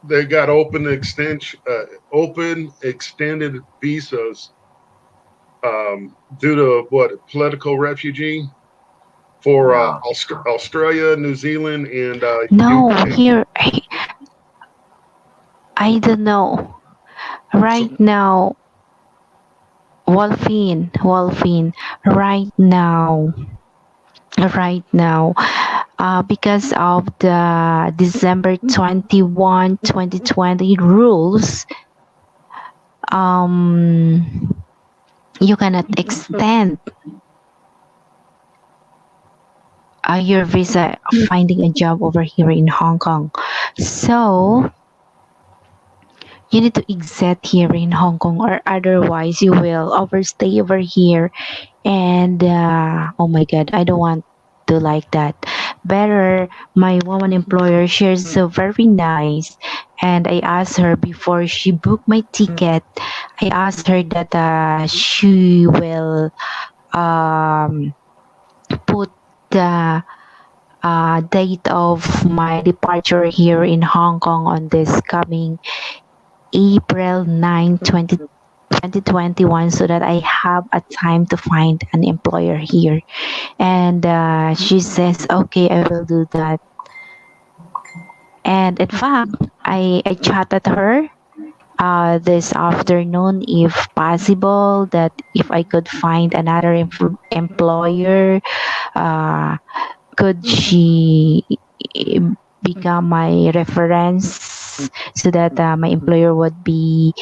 they got open extended visas due to what, political refugee for yeah. Australia, New Zealand, and No, UK. here, I don't know. So, Right now, Wolfine, right now, because of the December 21, 2020 rules, um, you cannot extend your visa finding a job over here in Hong Kong. So you need to exit here in Hong Kong, or otherwise you will overstay over here. And oh my God, I don't want to like that. Better, my woman employer, she's so very nice. And I asked her before she booked my ticket, I asked her that she will um, put the date of my departure here in Hong Kong on this coming April 9, 2021, so that I have a time to find an employer here. And she says, okay, I will do that. And in fact, I chatted her this afternoon, if possible, that if I could find another employer, uh, could she become my reference so that my employer would be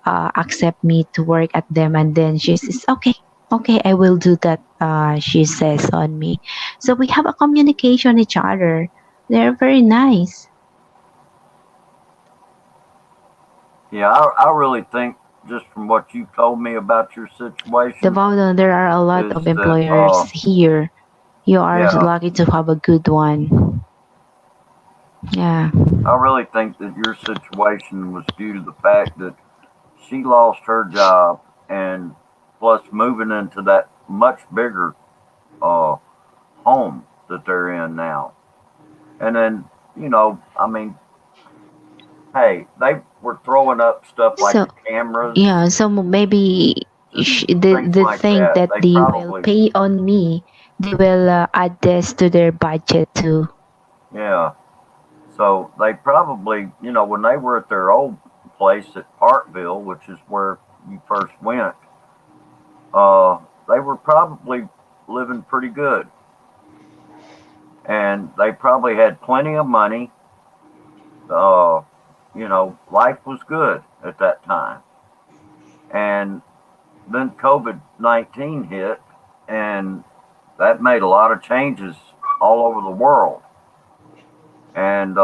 accept me to work at them? And then she says, okay, okay, I will do that, she says on me. So we have a communication each other. They're very nice. Yeah, I really think just from what you told me about your situation Devon, there are a lot is of that employers here. You are yeah, lucky to have a good one. Yeah. I really think that your situation was due to the fact that she lost her job and plus moving into that much bigger uh home that they're in now. And then, I mean, hey, they were throwing up stuff like So the cameras, yeah, so maybe just things they like think that. that They they will probably, pay on me. They will add this to their budget too. yeah. So they probably, when they were at their old place at Parkville, which is where you first went, they were probably living pretty good. And they probably had plenty of money. Uh, life was good at that time. And then COVID-19 hit, and that made a lot of changes all over the world. And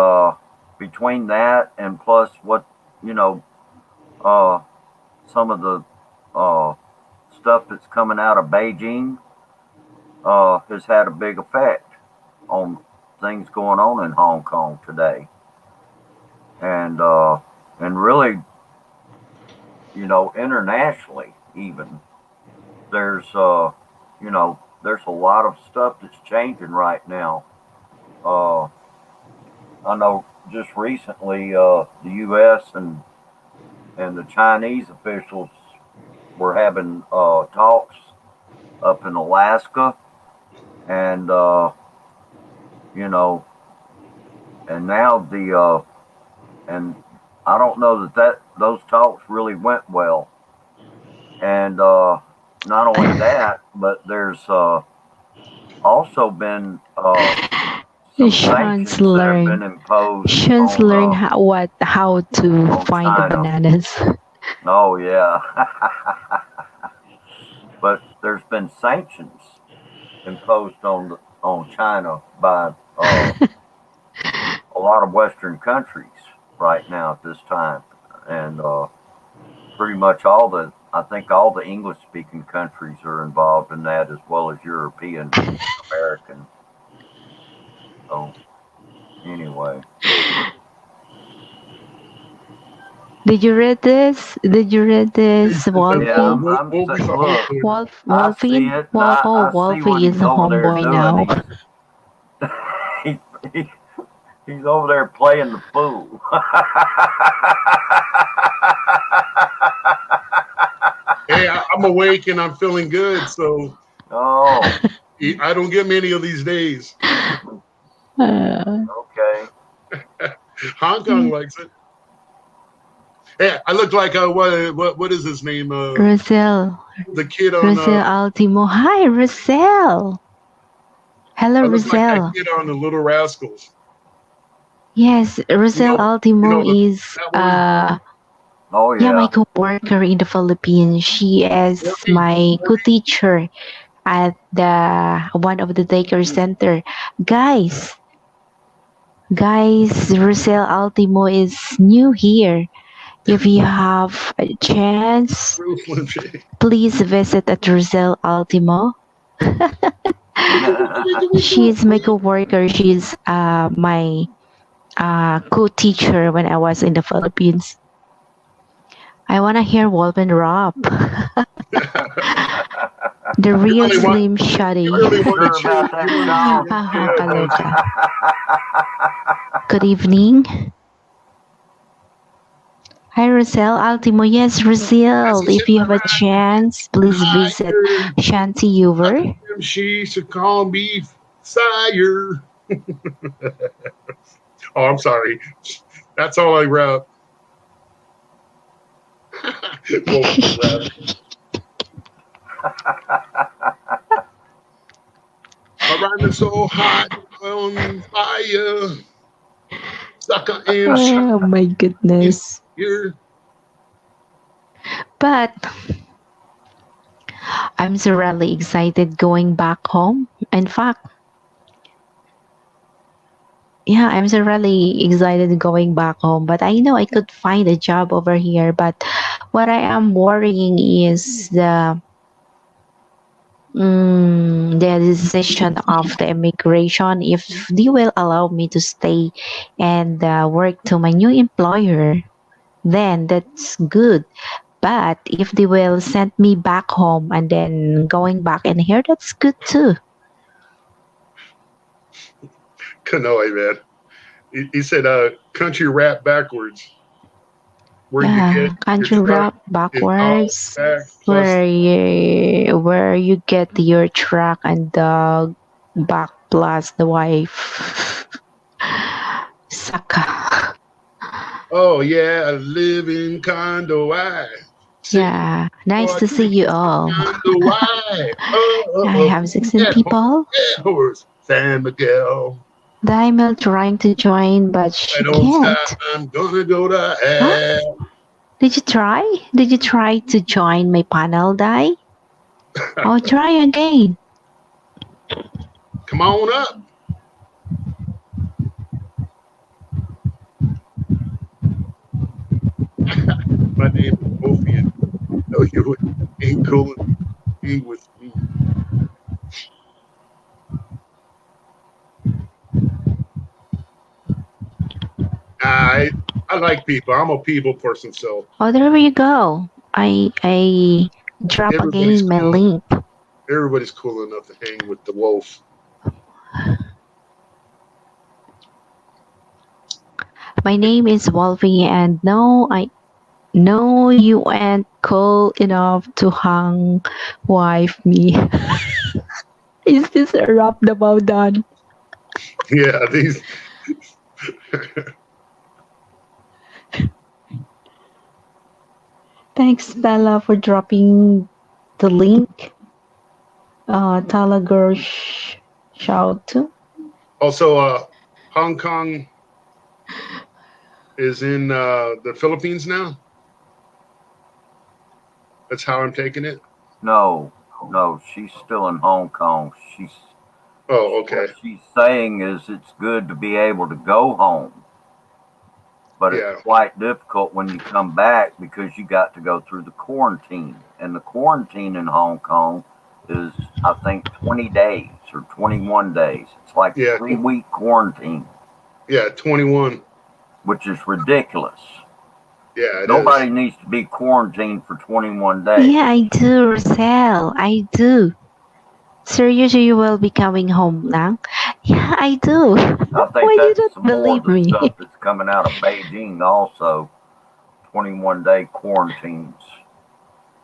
between that and plus what, you know, uh, some of the uh, stuff that's coming out of Beijing has had a big effect on things going on in Hong Kong today. And really, internationally even there's a lot of stuff that's changing right now. Uh, I know just recently the U.S. and the Chinese officials were having talks up in Alaska, and you know, and now and I don't know that those talks really went well. And not only that, but there's also been some Sean's sanctions that have been learn. imposed Sean's learn how to on find the China. bananas. Oh yeah, but there's been sanctions imposed on China by a lot of Western countries right now at this time, and pretty much I think all the English speaking countries are involved in that as well as European American. So anyway, Did you read this? Did you read this, yeah, Wolfie? Wolfie's a look, Hongkong. I see Wolfie? it, and Well, oh, I see what Wolfie is he's a over there homeboy doing. now. He, he, he's over there playing the fool. Hey, I'm awake and I'm feeling good, so Oh, I don't get many of these days. Uh, okay. Hong Kong likes it. Hey, I look like what is his name? Rosel. The kid on Rosel Altimo. Hi, Rosel. Hello, I look like that Rosel. kid on the Little Rascals. Yes, Rosel You Altimo know is that one. Oh yeah, my yeah. co-worker in the Philippines. She is Morty, my Morty. co-teacher at the one of the daycare center. Guys, Rosel Altimo is new here. If you have a chance, Real Slim Shady. please visit at Rosel Altimo. She's my co-worker. She's my co-teacher when I was in the Philippines. I wanna hear Wolf and Rob, the You real really want Slim Shady. you really You want to sure cheer about that, you want to Sean? Haha, cheer don't you? kaloka. Good evening. Hi, Rosel Altimo. Yes, As Rosel. I If sit you have a around chance, please visit higher, Shanty Uber. she should call me sire. Oh, I'm sorry. That's all I wrote. Wolf is rabbit. My rhyme is so hot on fire. Sucker and shot Oh my in goodness. here. But I'm so really excited going back home. In fact, yeah, I'm so really excited going back home. But I know I could find a job over here. But what I am worrying is the decision of the immigration, if they will allow me to stay and work to my new employer, then that's good. But if they will send me back home and then going back in here, that's good too. Kanoi, man. He said, country rap backwards, where you get Yeah, your country truck rap and all backwards, back plus. where you get your truck and the back plus the wife. Saka. Oh yeah, I live in condo. I sit Yeah, nice for to see you all. condo. Why? I have 16 That people. horse, San Miguel. Daimel trying to join, but I she don't stop. can't. I'm gonna go to Huh? hell. Did you try? Did you try to join my panel, Dai? Oh, try again. Come on up. My name is Ophian. No, you ain't cool be with me. I like people. I'm a people person, so Oh, there you go. I drop everybody's again my cool. link. Everybody's cool enough to hang with the wolf. My name is Wolfie, and no, I no, you ain't cool enough to hang wife me. Is this a rap about done? Yeah, these. Thanks, Bella, for dropping the link. Talagur shout to. Also, Hong Kong is in the Philippines now. That's how I'm taking it. No, no, she's still in Hong Kong. Oh, okay. What she's saying is it's good to be able to go home, but Yeah. it's quite difficult when you come back because you got to go through the quarantine. And the quarantine in Hong Kong is, I think, 20 days or 21 days. It's like Yeah. a 3-week quarantine, Yeah, 21. which is ridiculous. Yeah, it Nobody is. needs to be quarantined for 21 days. Yeah, I do, Roselle. I do. Seriously, you will be coming home now? Yeah, I do. I think Why you that's don't some more of believe the me? stuff that's coming out of Beijing also, 21-day quarantines.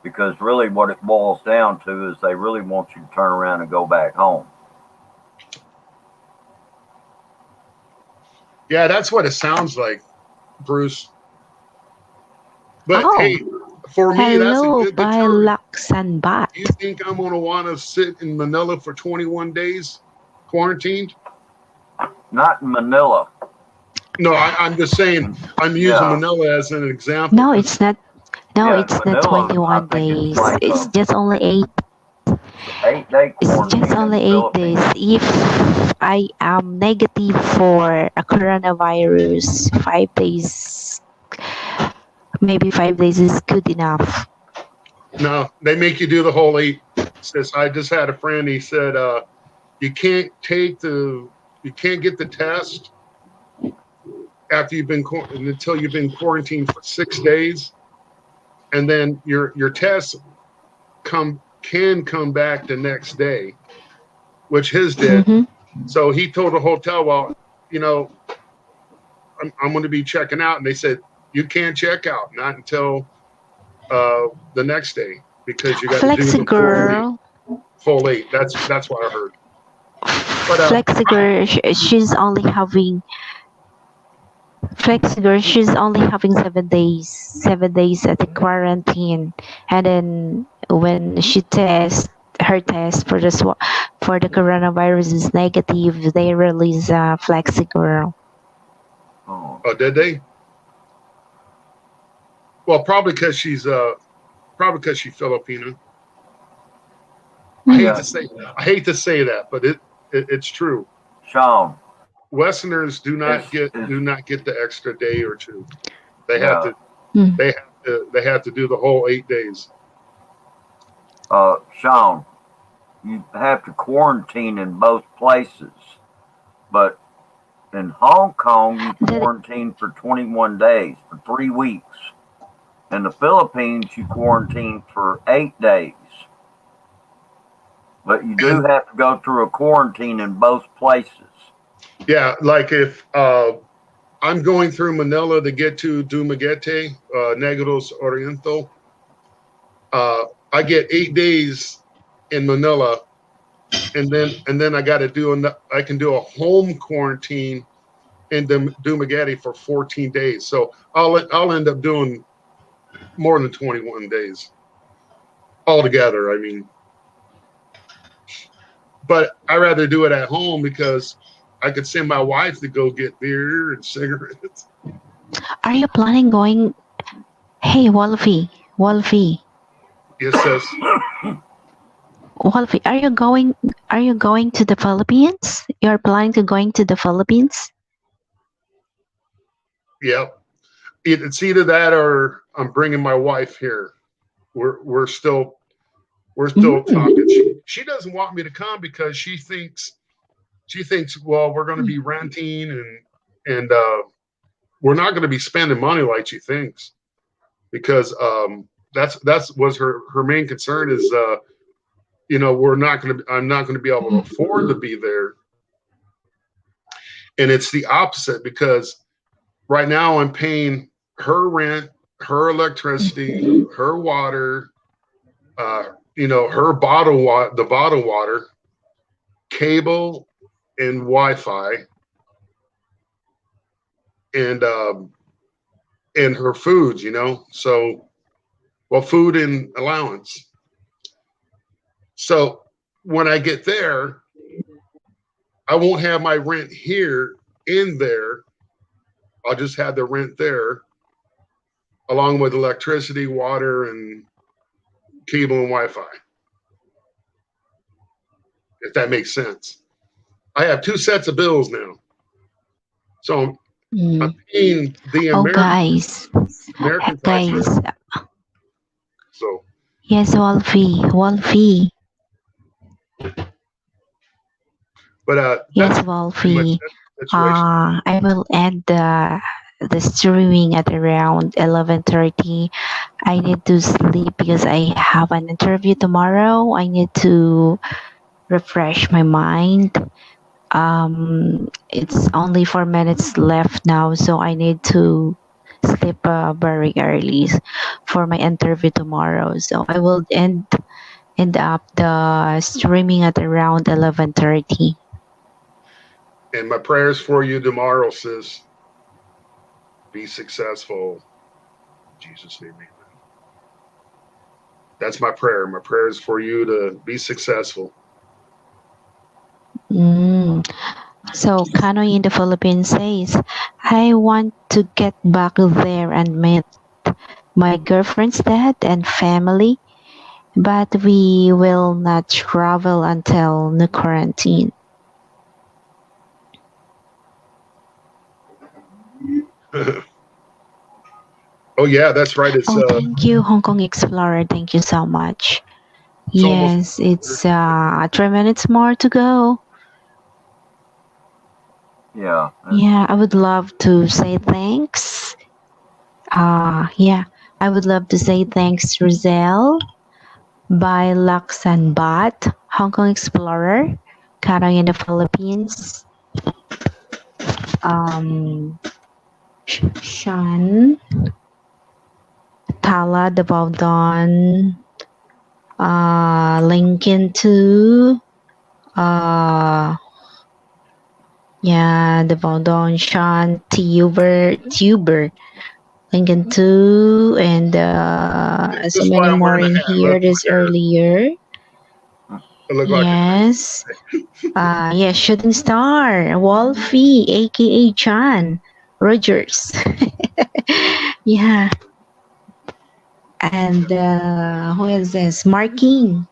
Because really what it boils down to is they really want you to turn around and go back home. Yeah, that's what it sounds like, Bruce. But Oh, hey, for me, that's a hello, good by deterrent. Luxembourg. You think I'm going to want to sit in Manila for 21 days quarantined? Not in Manila. No, I'm just saying, I'm using Yeah, Manila as an example. No, it's not. No, yeah. it's not Manila, I 21 think it's days. like It's a just only 8-day It's just quarantine in only the 8 days. Philippines. If I am negative for a coronavirus, 5 days, maybe 5 days is good enough. No, they make you do the whole 8. Says I just had a friend. He said you can't you can't get the test after you've been until you've been quarantined for 6 days, and then your test can come back the next day, which his did. Mm-hmm. So he told the hotel, well, you know, I'm going to be checking out, and they said you can't check out not until the next day because you got to do Flexi the girl, full 8. That's what I heard. But Flexi girl, she's only having Flexible, she's only having 7 days at the quarantine, and then when she her test for for the coronavirus is negative, they release Flexi Girl. Oh, Oh, did they? Well, probably because she's Filipino. I hate yeah, to say that, but it's true. Sean. Westerners do It's not get it's the extra day or two. They have yeah. to Mm. they have to do the whole 8 days. Sean, you have to quarantine in both places, but in Hong Kong you The, quarantine for 21 days for 3 weeks. In the Philippines you quarantine for 8 days, but you do And have to go through a quarantine in both places. yeah, like if I'm going through Manila to get to Dumaguete, Negros Oriental, I get 8 days in Manila, and then I can do a home quarantine in Dumaguete for 14 days. So I'll end up doing more than 21 days altogether. I mean, but I rather do it at home because I could send my wife to go get beer and cigarettes. are you planning going? Hey, Wolfie, It says, Wolfie, are you going? Are you going to the Philippines? You're planning to going to the Philippines? yeah, it's either that or I'm bringing my wife here. We're still Mm. talking. She doesn't want me to come because she thinks well we're going to be renting and we're not going to be spending money like she thinks because that's was her main concern is I'm not going to be able to afford to be there, and it's the opposite because right now I'm paying her rent, her electricity, her water, her the bottled water, cable, and Wi-Fi, and her foods. So well, food and allowance. So when I get there, I won't have my rent here in there. I'll just have the rent there along with electricity, water, and cable and Wi-Fi. If that makes sense. I have two sets of bills now. So I'm Mm. paying the Oh, American tax guys, rate. So yes, Wolfie, but yes, that's pretty much Wolfie. that situation. I will end the streaming at around 11:30. I need to sleep because I have an interview tomorrow. I need to refresh my mind. It's only 4 minutes left now, so I need to sleep very early for my interview tomorrow. So I will end up the streaming at around 11:30. And my prayers for you tomorrow, sis. Be successful. In Jesus' name, amen. That's my prayer. My prayer is for you to be successful. Mm. So Kanoy in the Philippines says, I want to get back there and meet my girlfriend's dad and family, but we will not travel until the quarantine. Oh yeah, that's right. Oh, thank you, Hong Kong Explorer. Thank you so much. It's almost Yes, it's 3 minutes more to go. Yeah, Yeah, I would love to say thanks. Yeah, I would love to say thanks, Roselle, by Lux and Bot, Hong Kong Explorer, Kanoy in the Philippines, Shan, Tala, the Baldon, Lincoln 2, Yeah, the foundation, tuber, Lincoln 2, and so This is why many I'm more wearing a in hat. here Look, this earlier. I look like Yes. Yeah, shooting star, Wolfie, aka John Rogers. Yeah. And who is this? Marking.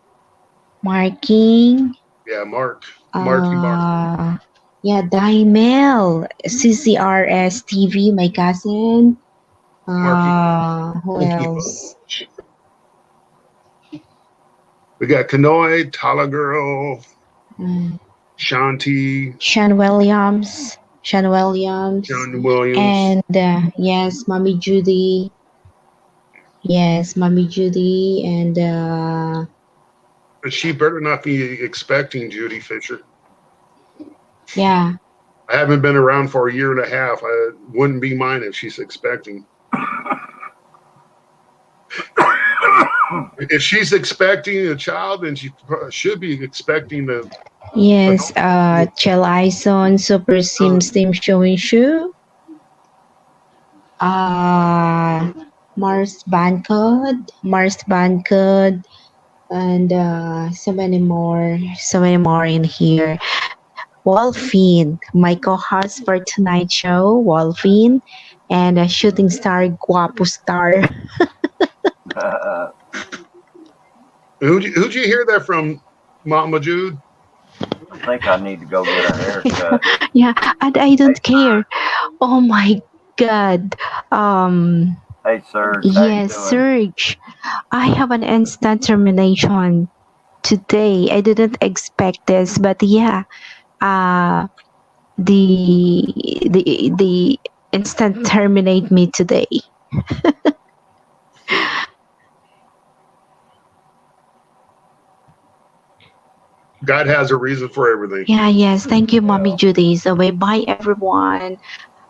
yeah, Mark, Marky Mark, Uh, yeah, Daimel, CCRS TV, my cousin. Marky Who Monkey else? Punch. We got Kanoi, Tala Girl, Mm, Shanti, Sean Williams. Sean Williams. John Williams. And yes, Mommy Judy. Yes, Mommy Judy. And But she better not be expecting Judy Fisher. yeah. I haven't been around for a year and a half. I wouldn't be mine if she's expecting. If she's expecting a child, then she should be expecting the Yes, Chell Ison, Super Sim Steam Showing Shoe. Uh, Mars Bancode, and so many more in here. Wolfine, my co-host for tonight's show, Wolfine, and a shooting star, Guapo Star. Who'd you hear that from, Mama Jude? I think I need to go get a haircut. Yeah, and I don't care. Oh my God. Hey, Serge, how you Yes, doing? Serge. I have an instant termination today. I didn't expect this, but yeah, uh, the instant terminate me today. God has a reason for everything. Yeah, yes. Thank you, Mommy Yeah. Judy. So bye bye everyone.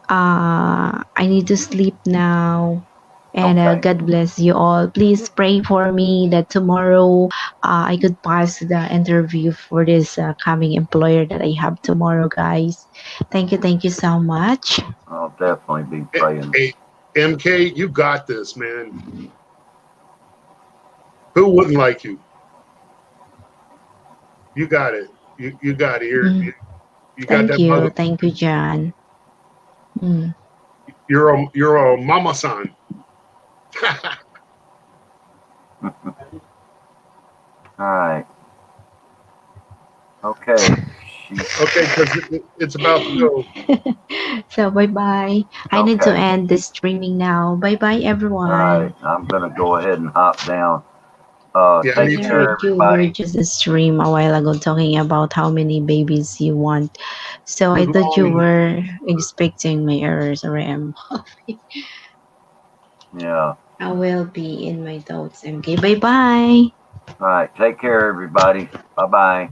I need to sleep now. And Okay. God bless you all. Please pray for me that tomorrow I could pass the interview for this coming employer that I have tomorrow, guys. Thank you so much. I'll definitely be praying. Hey, MK, you got this, man. Who wouldn't like you? You got it. You got it. Mm, You got that mother. thank you, John. Mm. You're a mama san. All right. Okay. Okay, because it's about to go. So bye bye. I need to Okay. end the streaming now. Bye bye All everyone. right. I'm gonna go ahead and hop down. Yeah, I me Take care, too. heard you were everybody. just a stream a while ago talking about how many babies you want. So I As thought you long were expecting my errors, RAM. Yeah. I will be in my thoughts. MK. Bye bye. All right. Take care, everybody. Bye bye.